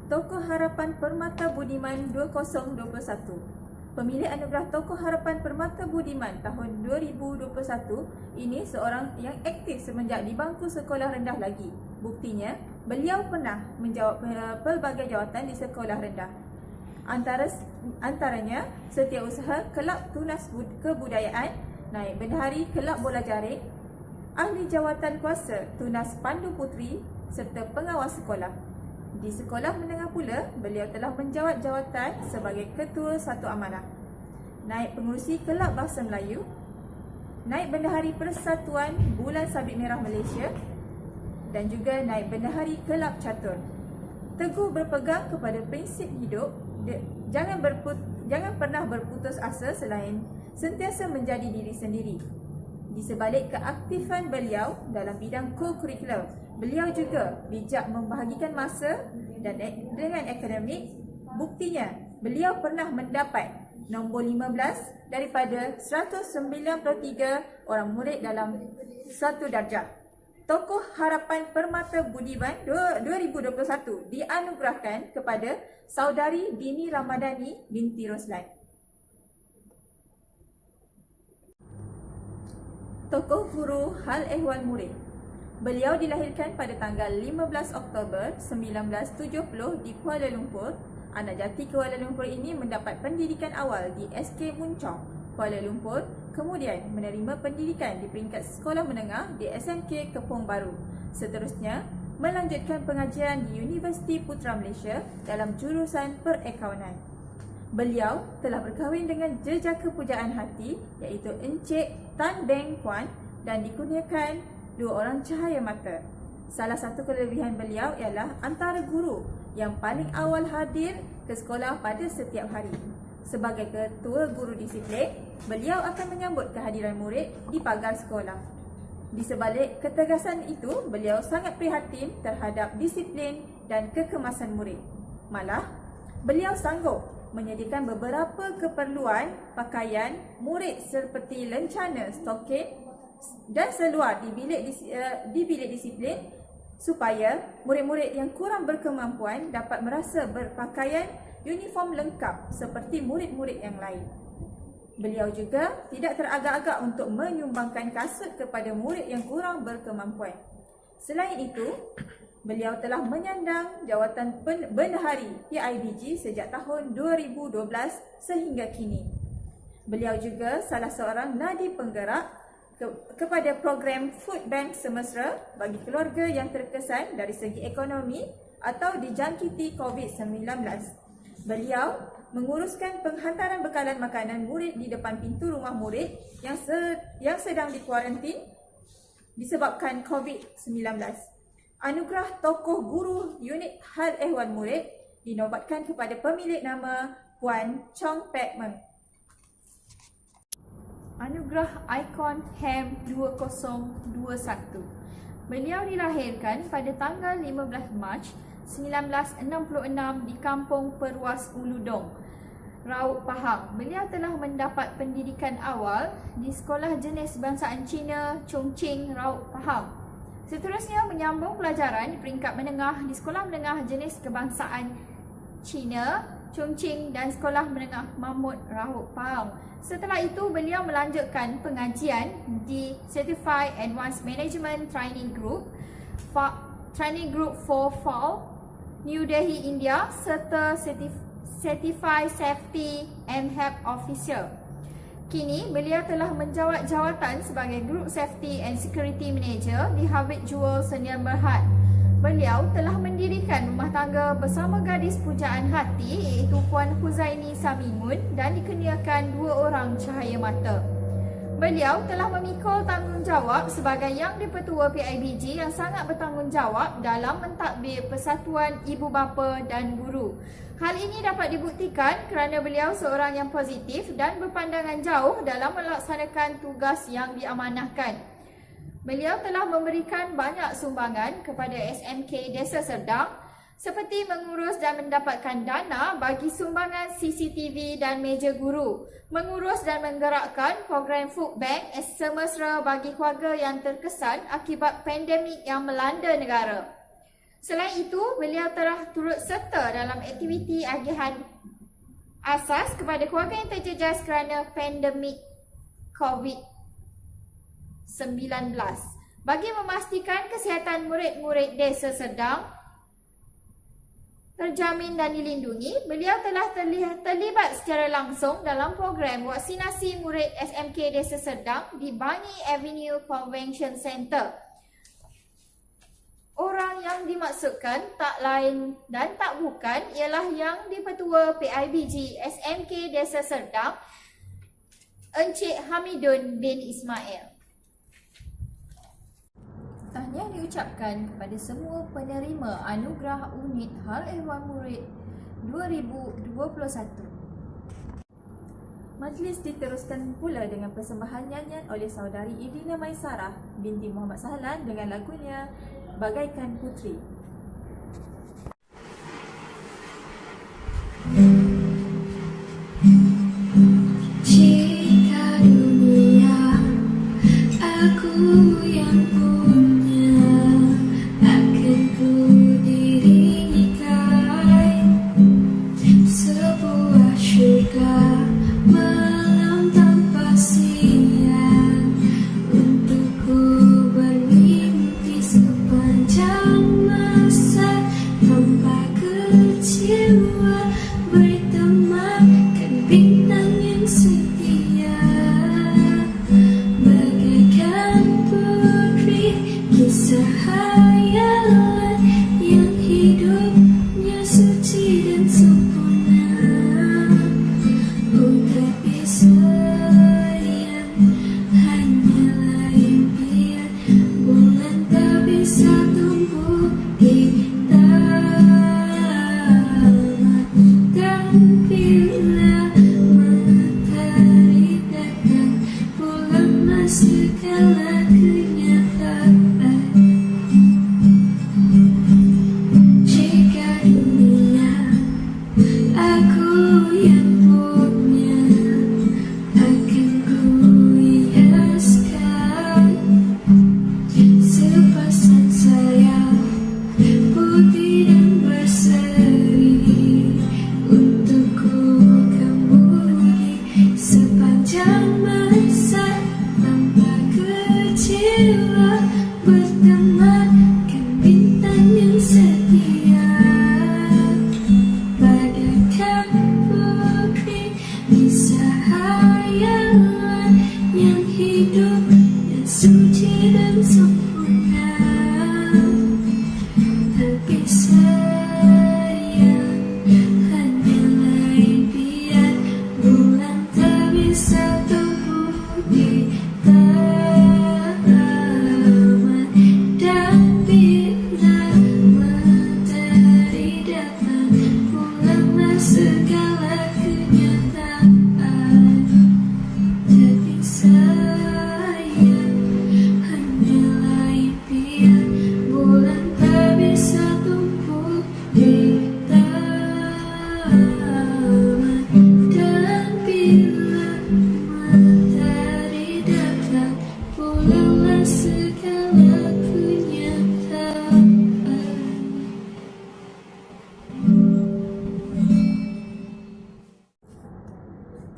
Tokoh Harapan Permata Budiman 2021. Pemilik anugerah Tokoh Harapan Permata Budiman tahun 2021 ini seorang yang aktif semenjak di bangku sekolah rendah lagi. Buktinya, beliau pernah menjawab pelbagai jawatan di sekolah rendah. Antaranya Setiausaha Kelab Tunas Kebudayaan, Naib Bendahari Kelab Bola Jaring, Ahli Jawatan Kuasa Tunas Pandu Puteri serta Pengawas Sekolah. Di sekolah menengah pula, beliau telah menjawat jawatan sebagai Ketua Satu Amanah, Naib Pengurusi Kelab Bahasa Melayu, Naib Bendahari Persatuan Bulan Sabit Merah Malaysia dan juga Naib Bendahari Kelab Catur. Teguh berpegang kepada prinsip hidup, jangan pernah berputus asa selain sentiasa menjadi diri sendiri. Di sebalik keaktifan beliau dalam bidang co-curricular, beliau juga bijak membahagikan masa dan dengan akademik. Buktinya, beliau pernah mendapat nombor 15 daripada 193 orang murid dalam satu darjah. Tokoh Harapan Permata Budiman 2021 dianugerahkan kepada saudari Dini Ramadhani binti Roslan. Tokoh Guru Hal Ehwal Murid. Beliau dilahirkan pada tanggal 15 Oktober 1970 di Kuala Lumpur. Anak jati Kuala Lumpur ini mendapat pendidikan awal di SK Muncong, Kuala Lumpur, kemudian menerima pendidikan di peringkat sekolah menengah di SMK Kepong Baru. Seterusnya, melanjutkan pengajian di Universiti Putra Malaysia dalam jurusan Perakaunan. Beliau telah berkahwin dengan jejaka pujaan hati iaitu Encik Tan Beng Kuan dan dikurniakan 2 orang cahaya mata. Salah satu kelebihan beliau ialah antara guru yang paling awal hadir ke sekolah pada setiap hari. Sebagai ketua guru disiplin, beliau akan menyambut kehadiran murid di pagar sekolah. Di sebalik ketegasan itu, beliau sangat prihatin terhadap disiplin dan kekemasan murid. Malah, beliau sanggup menyediakan beberapa keperluan pakaian murid seperti lencana, stokin dan seluar di bilik disiplin supaya murid-murid yang kurang berkemampuan dapat merasa berpakaian uniform lengkap seperti murid-murid yang lain. Beliau juga tidak teragak-agak untuk menyumbangkan kasut kepada murid yang kurang berkemampuan. Selain itu, beliau telah menyandang jawatan bendahari PIBG sejak tahun 2012 sehingga kini. Beliau juga salah seorang nadi penggerak kepada program Food Bank Semesra bagi keluarga yang terkesan dari segi ekonomi atau dijangkiti COVID-19. Beliau menguruskan penghantaran bekalan makanan murid di depan pintu rumah murid yang sedang dikuarantin disebabkan COVID-19. Anugerah Tokoh Guru Unit Hal Ehwal Murid dinobatkan kepada pemilik nama Puan Chong Pek Meng. Anugerah Ikon HEM 2021. Beliau dilahirkan pada tanggal 15 Mac 1966 di Kampung Perwas Uludong, Raub Pahang. Beliau telah mendapat pendidikan awal di Sekolah Jenis Bangsaan Cina Chongqing, Raub Pahang. Seterusnya menyambung pelajaran di peringkat menengah di Sekolah Menengah Jenis Kebangsaan Cina Chongqing dan Sekolah Menengah Mahmud, Raub Pahang. Setelah itu, beliau melanjutkan pengajian di Certified Advanced Management Training Group for FAL, New Delhi, India serta Certified Safety and Health Officer. Kini, beliau telah menjawat jawatan sebagai Group Safety and Security Manager di Habib Jewel Sdn Bhd. Beliau telah mendirikan rumah tangga bersama gadis pujaan hati iaitu Puan Huzaini Samimun dan dikurniakan 2 orang cahaya mata. Beliau telah memikul tanggungjawab sebagai Yang di-Pertua PIBG yang sangat bertanggungjawab dalam mentadbir Persatuan Ibu Bapa dan Guru. Hal ini dapat dibuktikan kerana beliau seorang yang positif dan berpandangan jauh dalam melaksanakan tugas yang diamanahkan. Beliau telah memberikan banyak sumbangan kepada SMK Desa Serdang seperti mengurus dan mendapatkan dana bagi sumbangan CCTV dan meja guru, mengurus dan menggerakkan program Food Bank semesra bagi keluarga yang terkesan akibat pandemik yang melanda negara. Selain itu, beliau telah turut serta dalam aktiviti agihan asas kepada keluarga yang terjejas kerana pandemik COVID-19 bagi memastikan kesihatan murid-murid Desa Serdang terjamin dan dilindungi. Beliau telah terlibat secara langsung dalam program vaksinasi murid SMK Desa Serdang di Bangi Avenue Convention Center. Orang yang dimaksudkan tak lain dan tak bukan ialah Yang di-Pertua PIBG SMK Desa Serdang, Encik Hamidun bin Ismail. Tahniah diucapkan kepada semua penerima Anugerah Unit Hal Ehwal Murid 2021. Majlis diteruskan pula dengan persembahan nyanyian oleh saudari Idina Maisarah binti Muhammad Sahlan dengan lagunya Bagaikan Putri. Jika dunia aku yang punya, akan ku dirikan sebuah syurga malam tanpa siang, untukku bermimpi sepanjang malam.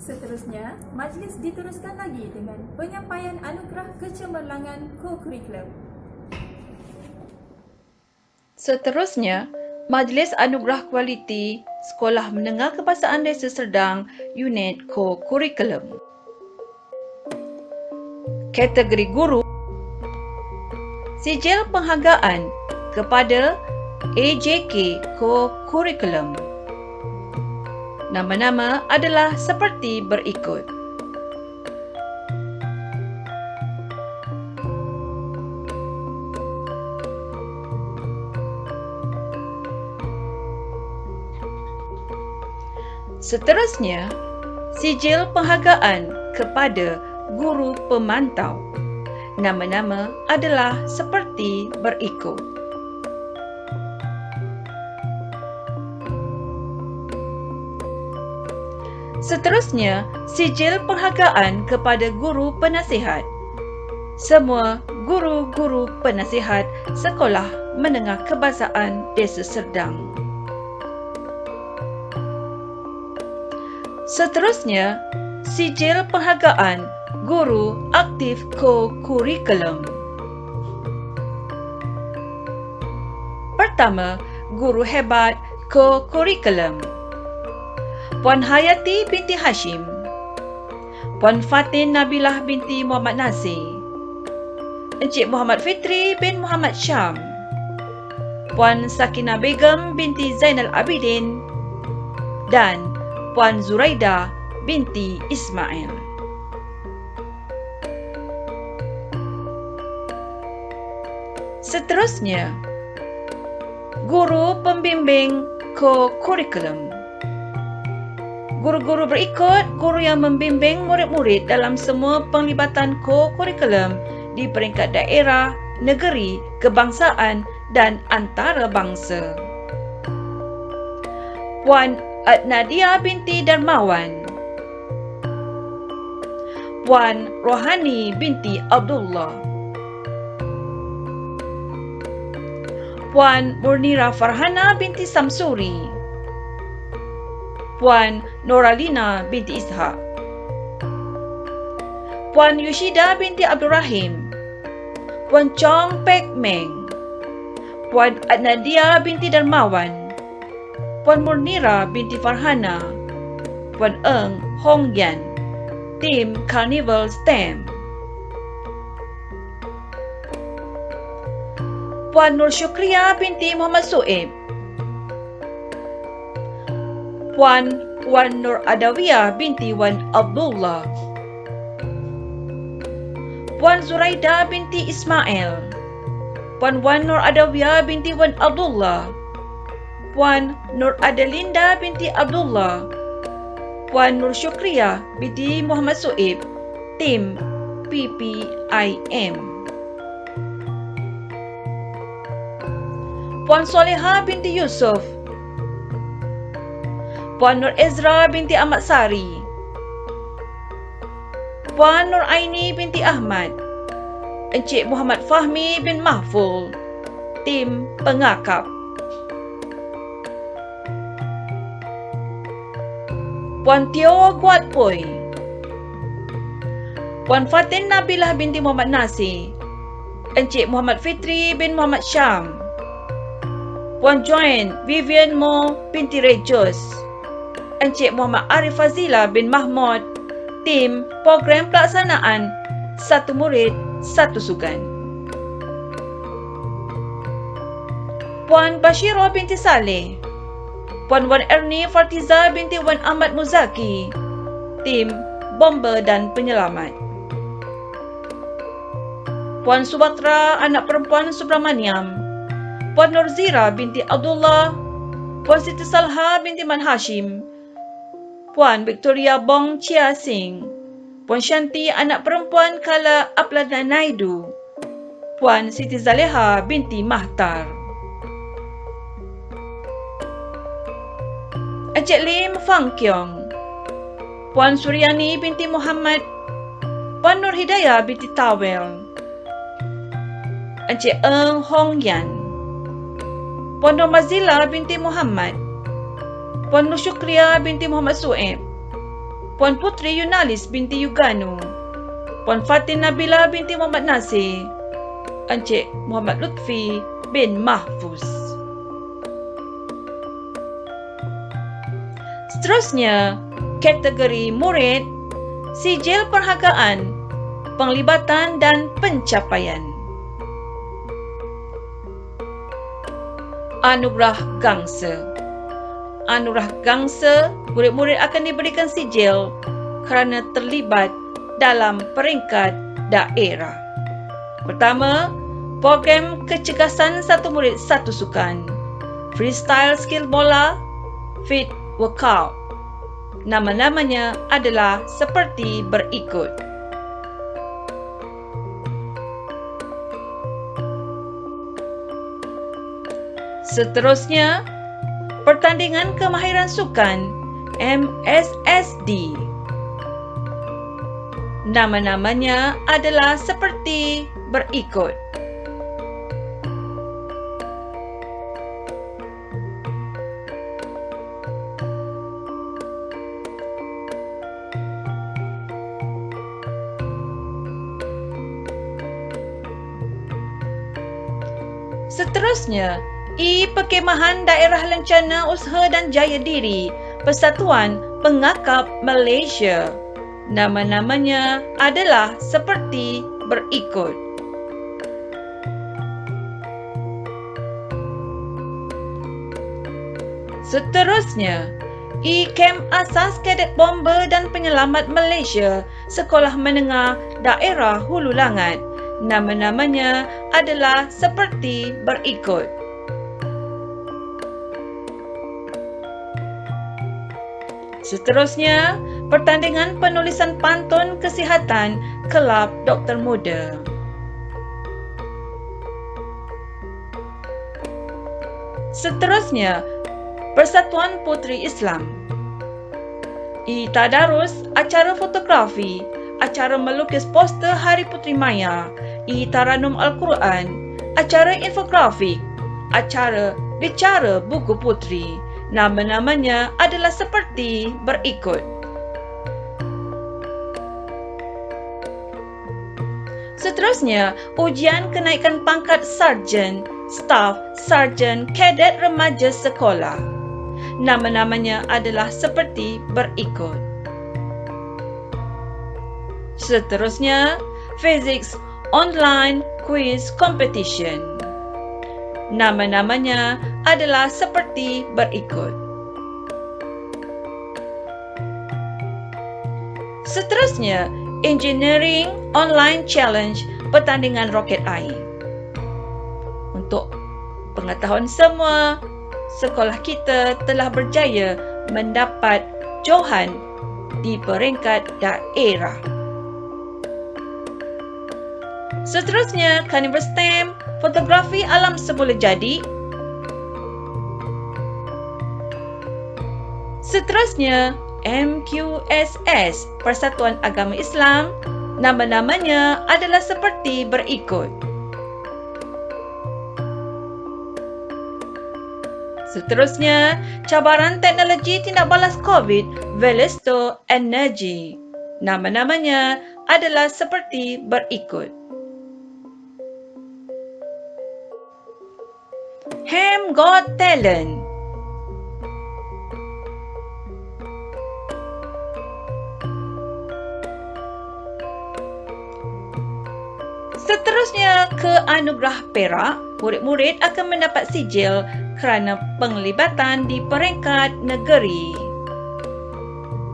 Seterusnya, majlis diteruskan lagi dengan penyampaian anugerah kecemerlangan co-curriculum. Seterusnya, Majlis Anugerah Kualiti Sekolah Menengah Kebahasaan Desa Serdang Unit Co-Curriculum. Kategori Guru, Sijil Penghargaan kepada AJK Co-Curriculum. Nama-nama adalah seperti berikut. Seterusnya, sijil penghargaan kepada guru pemantau. Nama-nama adalah seperti berikut. Seterusnya, sijil penghargaan kepada guru penasihat. Semua guru-guru penasihat Sekolah Menengah Kebahasaan Desa Serdang. Seterusnya, sijil penghargaan guru aktif co-curriculum. Pertama, guru hebat co-curriculum. Puan Hayati binti Hashim, Puan Fatin Nabilah binti Muhammad Nasir, Encik Muhammad Fitri bin Muhammad Syam, Puan Sakinah Begum binti Zainal Abidin, dan Puan Zuraida binti Ismail. Seterusnya, guru pembimbing co-curriculum. Guru-guru berikut guru yang membimbing murid-murid dalam semua penglibatan co-curriculum di peringkat daerah, negeri, kebangsaan dan antarabangsa. Puan Nadia binti Darmawan, Puan Rohani binti Abdullah, Puan Murnira Farhana binti Samsuri, Puan Noralina binti Ishak, Puan Yushida binti Abdul Rahim, Puan Chong Pek Meng, Puan Nadia binti Darmawan, Puan Murnira binti Farhana, Puan Eng Hong Yan, Tim Carnival STEM, Puan Nur Syukriya binti Muhammad Suib, Puan Wan Nur Adawiyah binti Wan Abdullah, Puan Zuraida binti Ismail, Puan Wan Nur Adawiyah binti Wan Abdullah, Puan Nur Adelinda binti Abdullah, Puan Nur Syukriya binti Muhammad Suib, Tim PPIM, Puan Soleha binti Yusuf, Puan Nur Ezra binti Ahmad Sari, Puan Nur Aini binti Ahmad, Encik Muhammad Fahmi bin Mahful, Tim Pengakap, Puan Tio Kuat Poi, Puan Fatin Nabilah binti Muhammad Nasir, Encik Muhammad Fitri bin Muhammad Syam, Puan Joan Vivian Mo binti Rejos, Encik Muhammad Arif Fazila bin Mahmud, Tim Program Pelaksanaan Satu Murid Satu Sukan, Puan Bashiro binti Saleh, Puan Wan Erni Fartiza binti Wan Ahmad Muzaki, Tim Bomber dan Penyelamat, Puan Subatra anak perempuan Subramaniam, Puan Nurzira binti Abdullah, Puan Siti Salha binti Man Hashim, Puan Victoria Bong Chia Singh, Puan Shanti anak perempuan Kala Aplana Naidu, Puan Siti Zaleha binti Mahtar, Encik Lim Fang Kiong, Puan Suryani binti Muhammad, Puan Nur Hidayah binti Tawel, Encik Eng Hong Yan, Puan Nur Mazila binti Muhammad, Puan Nur Syukriya binti Muhammad Suib, Puan Putri Yunalis binti Yuganu, Puan Fatin Nabila binti Muhammad Nasir, Encik Muhammad Lutfi bin Mahfuz. Seterusnya, kategori murid, sijil perhargaan, penglibatan dan pencapaian. Anugerah Gangsa. Anugerah Gangsa, murid-murid akan diberikan sijil kerana terlibat dalam peringkat daerah. Pertama, program kecergasan satu murid satu sukan, freestyle skill bola, fit workout. Nama-namanya adalah seperti berikut. Seterusnya, pertandingan kemahiran sukan MSSD. Nama-namanya adalah seperti berikut. Seterusnya, Perkemahan Daerah Lencana Usaha dan Jaya Diri Persatuan Pengakap Malaysia. Nama-namanya adalah seperti berikut. Seterusnya, Camp Asas Kadet Bomber dan Penyelamat Malaysia Sekolah Menengah Daerah Hulu Langat. Nama-namanya adalah seperti berikut. Seterusnya, pertandingan penulisan pantun kesihatan Kelab Doktor Muda. Seterusnya, Persatuan Puteri Islam. Tadarus acara fotografi, acara melukis poster Hari Puteri Maya, Taranum Al-Quran, acara infografik, acara bicara buku puteri. Nama-namanya adalah seperti berikut. Seterusnya, ujian kenaikan pangkat sarjan, staf, sarjan, kadet remaja sekolah. Nama-namanya adalah seperti berikut. Seterusnya, Physics Online Quiz Competition. Nama-namanya adalah seperti berikut. Seterusnya, Engineering Online Challenge Pertandingan Roket Air. Untuk pengetahuan semua, sekolah kita telah berjaya mendapat johan di peringkat daerah. Seterusnya, Carnival STEM, fotografi alam semula jadi. Seterusnya, MQSS, Persatuan Agama Islam. Nama-namanya adalah seperti berikut. Seterusnya, cabaran teknologi tindak balas COVID, Velisto Energy. Nama-namanya adalah seperti berikut. Ham Got Talent. Seterusnya, ke anugerah Perak, murid-murid akan mendapat sijil kerana penglibatan di peringkat negeri.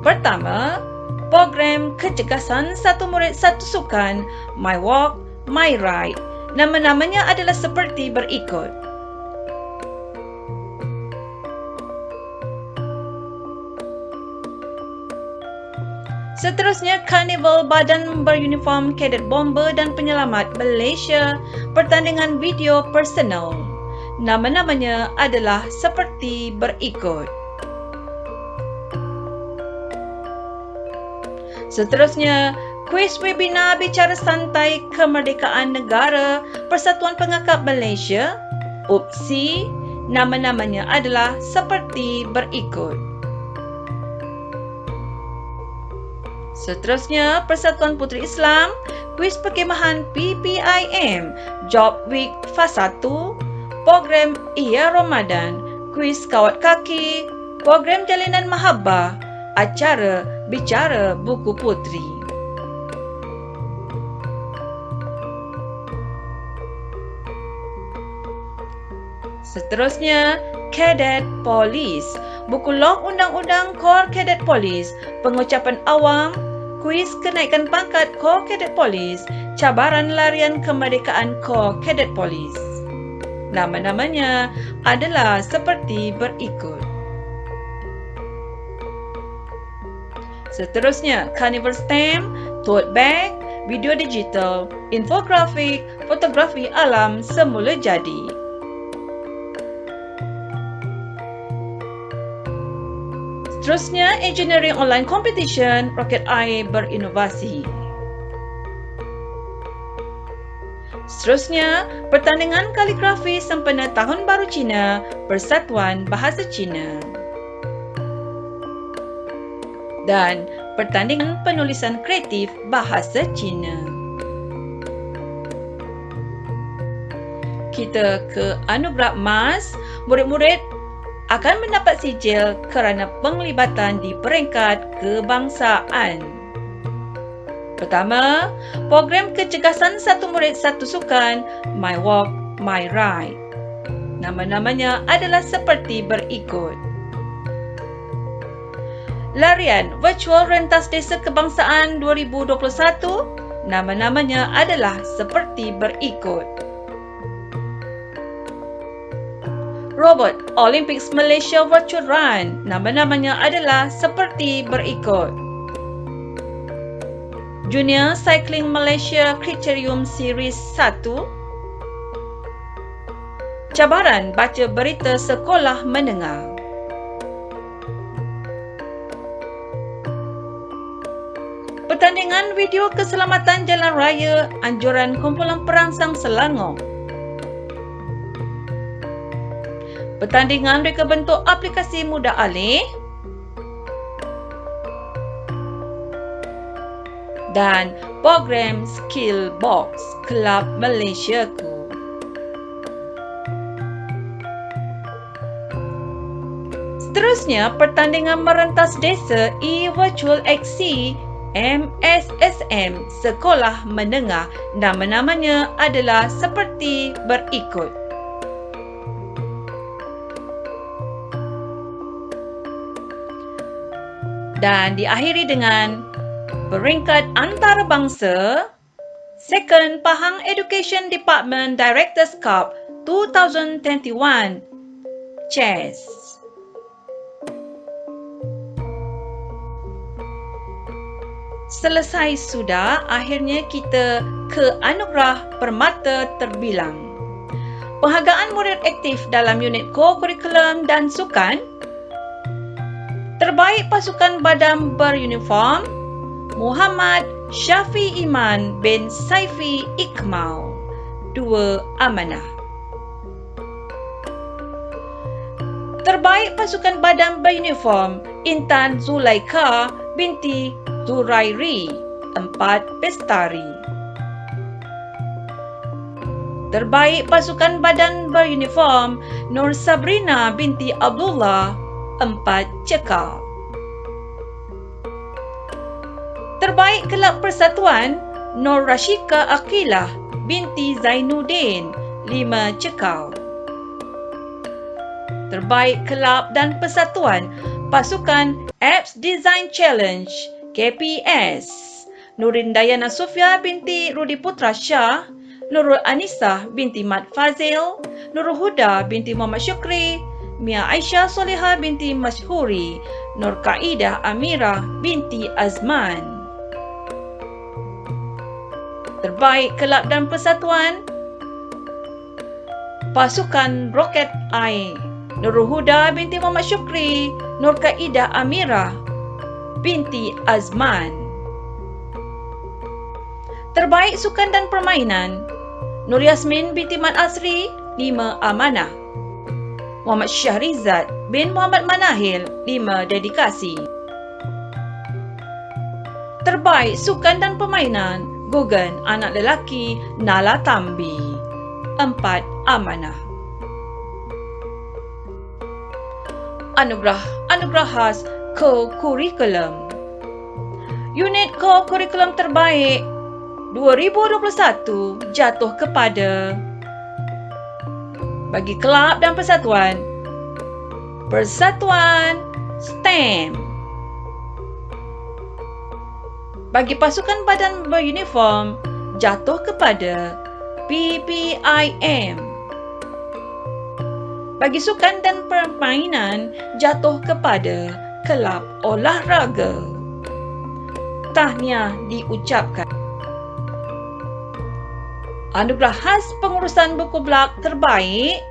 Pertama, program kecergasan satu murid satu sukan, My Walk, My Ride. Nama-namanya adalah seperti berikut. Seterusnya, Karnival Badan Beruniform Kadet Bomber dan Penyelamat Malaysia, pertandingan video personal. Nama-namanya adalah seperti berikut. Seterusnya, kuis webinar bicara santai kemerdekaan negara Persatuan Pengakap Malaysia, UPSI. Nama-namanya adalah seperti berikut. Seterusnya, Persatuan Puteri Islam, kuis perkemahan PPIM, Job Week Fasa 1, program Iya Ramadan, kuis kawat kaki, program Jalinan Mahabbah, acara Bicara Buku Puteri. Seterusnya, Cadet Polis, buku log undang-undang Kor Cadet Polis, pengucapan awam, kuis kenaikan pangkat Kor Cadet Polis, cabaran larian kemerdekaan Kor Cadet Polis. Nama-namanya adalah seperti berikut. Seterusnya, Carnival Stamp, Tote Bag, video digital, infografik, fotografi alam semula jadi. Seterusnya, Engineering Online Competition, roket air berinovasi. Seterusnya, pertandingan kaligrafi sempena Tahun Baru Cina, Persatuan Bahasa Cina. Dan pertandingan penulisan kreatif bahasa Cina. Kita ke anugerah emas, murid-murid akan mendapat sijil kerana penglibatan di peringkat kebangsaan. Pertama, program kecergasan satu murid satu sukan My Walk, My Ride. Nama-namanya adalah seperti berikut. Larian Virtual Rentas Desa Kebangsaan 2021, nama-namanya adalah seperti berikut. Robot Olympics Malaysia Virtual Run, nama-namanya adalah seperti berikut. Junior Cycling Malaysia Kriterium Series 1, cabaran baca berita sekolah menengah. Pertandingan video keselamatan jalan raya anjuran kumpulan perangsang Selangor. Pertandingan reka bentuk aplikasi mudah alih dan program Skill Box Kelab Malaysia ku. Seterusnya, pertandingan merentas desa e-Virtual XC MSSM Sekolah Menengah, nama-namanya adalah seperti berikut. Dan diakhiri dengan peringkat antarabangsa Second Pahang Education Department Directors Cup 2021 Chess. Selesai sudah, akhirnya kita ke anugerah permata terbilang. Penghargaan murid aktif dalam unit co-kurikulum dan sukan. Terbaik pasukan badan beruniform Muhammad Syafi Iman bin Saifi Ikmal, 2 amanah. Terbaik pasukan badan beruniform Intan Zulaika binti Zurairi, 4 Bestari. Terbaik pasukan badan beruniform Nur Sabrina binti Abdullah, 4 Cekal. Terbaik kelab persatuan Nur Rashika Aqilah binti Zainuddin, 5 Cekal. Terbaik kelab dan persatuan pasukan Apps Design Challenge KPS Nurin Dayana Sofia binti Rudi Putra Shah, Nurul Anisah binti Mat Fazil, Nurul Huda binti Muhammad Syukri, Mia Aisyah Soleha binti Mashhuri, Nur Kaidah Amirah binti Azman. Terbaik kelab dan persatuan pasukan Roket Air Nurul Huda binti Muhammad Syukri, Nur Kaidah Amirah binti Azman. Terbaik sukan dan permainan Nur Yasmin binti Mat Asri, 5 amanah. Muhammad Syahrizad bin Muhammad Manahil, 5 dedikasi. Terbaik Sukan dan Permainan, Gugen Anak Lelaki Nala Tambi. 4 amanah. Anugerah khas Co-Curriculum. Unit Co-Curriculum terbaik 2021 jatuh kepada bagi kelab dan persatuan STEM. Bagi pasukan badan beruniform jatuh kepada PPIM. Bagi sukan dan permainan jatuh kepada kelab olahraga. Tahniah diucapkan. Anugerah khas pengurusan buku blak terbaik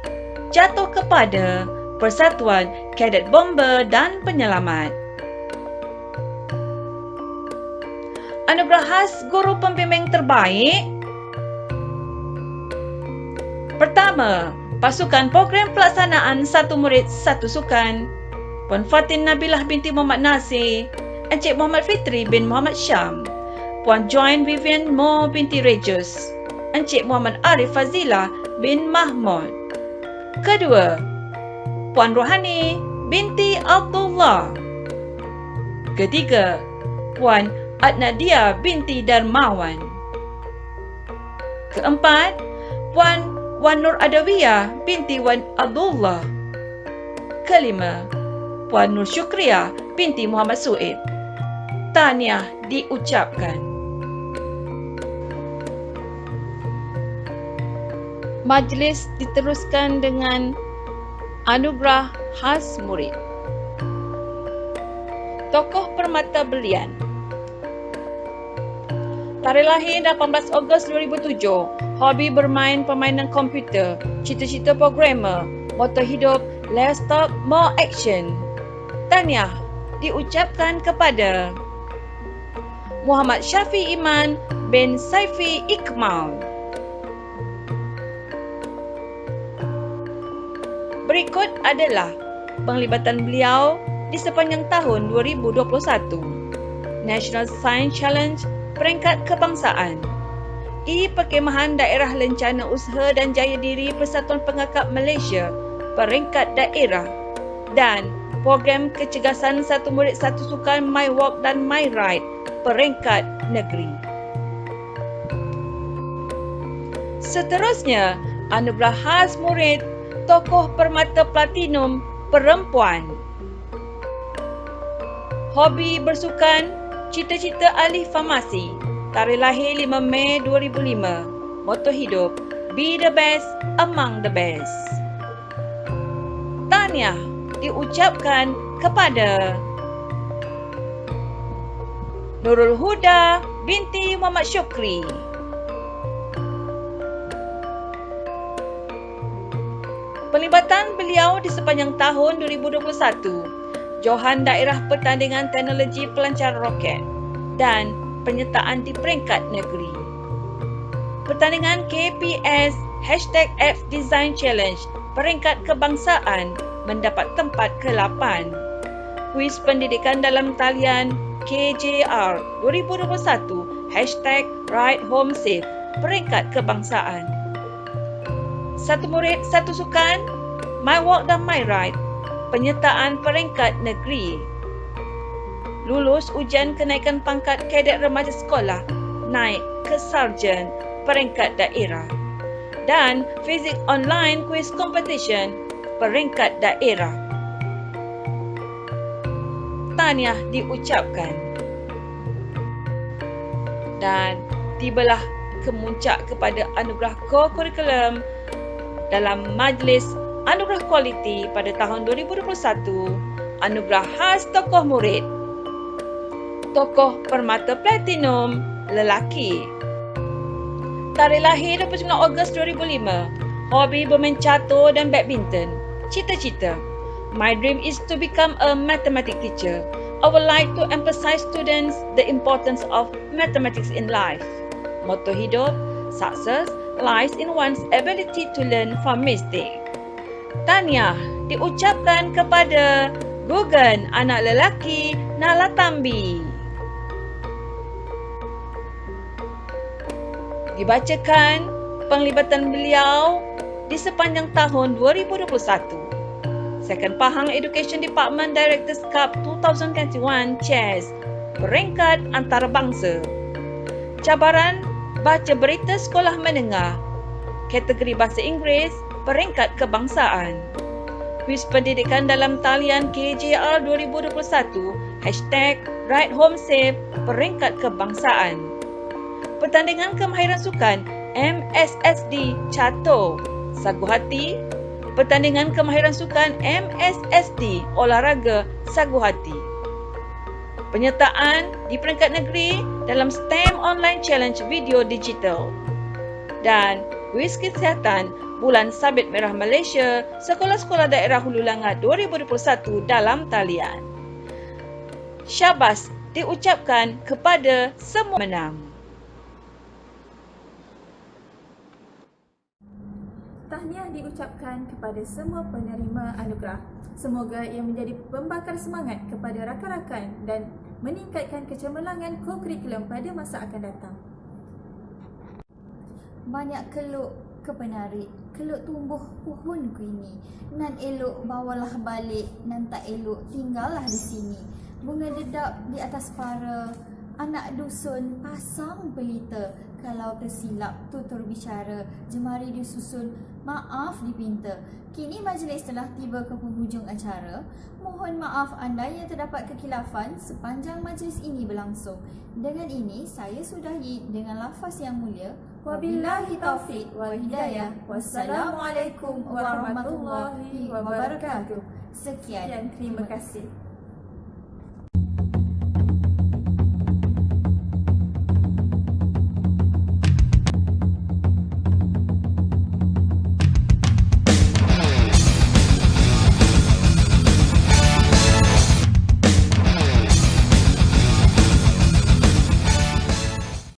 jatuh kepada Persatuan Kadet Bomber dan Penyelamat. Anugerah khas guru pembimbing terbaik. Pertama, Pasukan Program Pelaksanaan Satu Murid Satu Sukan, Puan Fatin Nabilah binti Muhammad Nasir, Encik Muhammad Fitri bin Muhammad Syam, Puan Join Vivian Mo binti Rejus, Encik Muhammad Arif Fazilah bin Mahmud. Kedua, Puan Rohani binti Abdullah. Ketiga, Puan Adnadia binti Darmawan. Keempat, Puan Wan Nur Adawiyah binti Wan Abdullah. Kelima, Puan Nur Syukriah binti Muhammad Suib. Tahniah diucapkan. Majlis diteruskan dengan anugerah khas murid. Tokoh Permata Belian. Tarikh lahir 18 Ogos 2007. Hobi bermain permainan komputer. Cita-cita programmer. Moto hidup Less Talk More Action. Tahniah diucapkan kepada Muhammad Syafi Iman bin Saifi Ikmal. Berikut adalah penglibatan beliau di sepanjang tahun 2021. National Science Challenge peringkat kebangsaan. Perkemahan Daerah Lencana Usaha dan Jaya Diri Persatuan Pengakap Malaysia peringkat daerah dan program kecergasan Satu Murid Satu Sukan My Walk dan My Ride peringkat negeri. Seterusnya, anugerah khas murid Tokoh Permata Platinum Perempuan. Hobi bersukan, cita-cita ahli farmasi. Tarikh lahir 5 Mei 2005. Moto hidup, Be the best among the best. Tahniah diucapkan kepada Nurul Huda binti Muhammad Syukri. Pelibatan beliau di sepanjang tahun 2021, Johan Daerah Pertandingan Teknologi Pelancaran Roket dan penyertaan di peringkat negeri. Pertandingan KPS #F Design Challenge peringkat kebangsaan mendapat tempat ke-8. Kuis pendidikan dalam talian KJR 2021 #Ride Home Safe peringkat kebangsaan. Satu Murid Satu Sukan, My Walk dan My Ride, penyertaan peringkat negeri. Lulus ujian kenaikan pangkat kadet remaja sekolah, naik ke sarjan peringkat daerah. Dan Fizik Online Quiz Competition peringkat daerah. Tahniah diucapkan. Dan tibalah kemuncak kepada anugerah Co-Curriculum dalam Majlis Anugerah Kualiti pada tahun 2021, anugerah khas tokoh murid. Tokoh Permata Platinum lelaki. Tarikh lahir 29 Ogos 2005. Hobi bermain catur dan badminton. Cita-cita, my dream is to become a mathematics teacher. I would like to emphasize students the importance of mathematics in life. Moto hidup, success lies in one's ability to learn from mistake. Tahniah diucapkan kepada Gugen Anak Lelaki Nala Tambi. dibacakan penglibatan beliau di sepanjang tahun 2021. Second Pahang Education Department Directors Cup 2021 Chess peringkat antarabangsa. Cabaran baca berita sekolah menengah kategori bahasa Inggeris peringkat kebangsaan. Kuis pendidikan dalam talian KJR 2021 #RideHomeSafe peringkat kebangsaan. Pertandingan kemahiran sukan MSSD Cato Sagu Hati. Pertandingan kemahiran sukan MSSD Olahraga Sagu Hati. Penyertaan di peringkat negeri dalam STEM Online Challenge Video Digital. Dan kuis kesihatan Bulan Sabit Merah Malaysia Sekolah-Sekolah Daerah Hulu Langat 2021 dalam talian. Syabas diucapkan kepada semua menang. Tahniah diucapkan kepada semua penerima anugerah. Semoga ia menjadi pembakar semangat kepada rakan-rakan dan meningkatkan kecemerlangan kurikulum pada masa akan datang. Banyak keluk ke penarik, keluk tumbuh pohon ku ini. Nan elok bawalah balik, nan tak elok tinggallah di sini. Bunga dedap di atas para, anak dusun pasang pelita. Kalau tersilap tutur bicara, jemari disusun, maaf dipinta. Kini majlis telah tiba ke penghujung acara. Mohon maaf anda yang terdapat kekilafan sepanjang majlis ini berlangsung. Dengan ini saya sudahi dengan lafaz yang mulia. Wabillahi taufiq wal hidayah. Wassalamualaikum warahmatullahi wabarakatuh. Sekian. Dan terima kasih.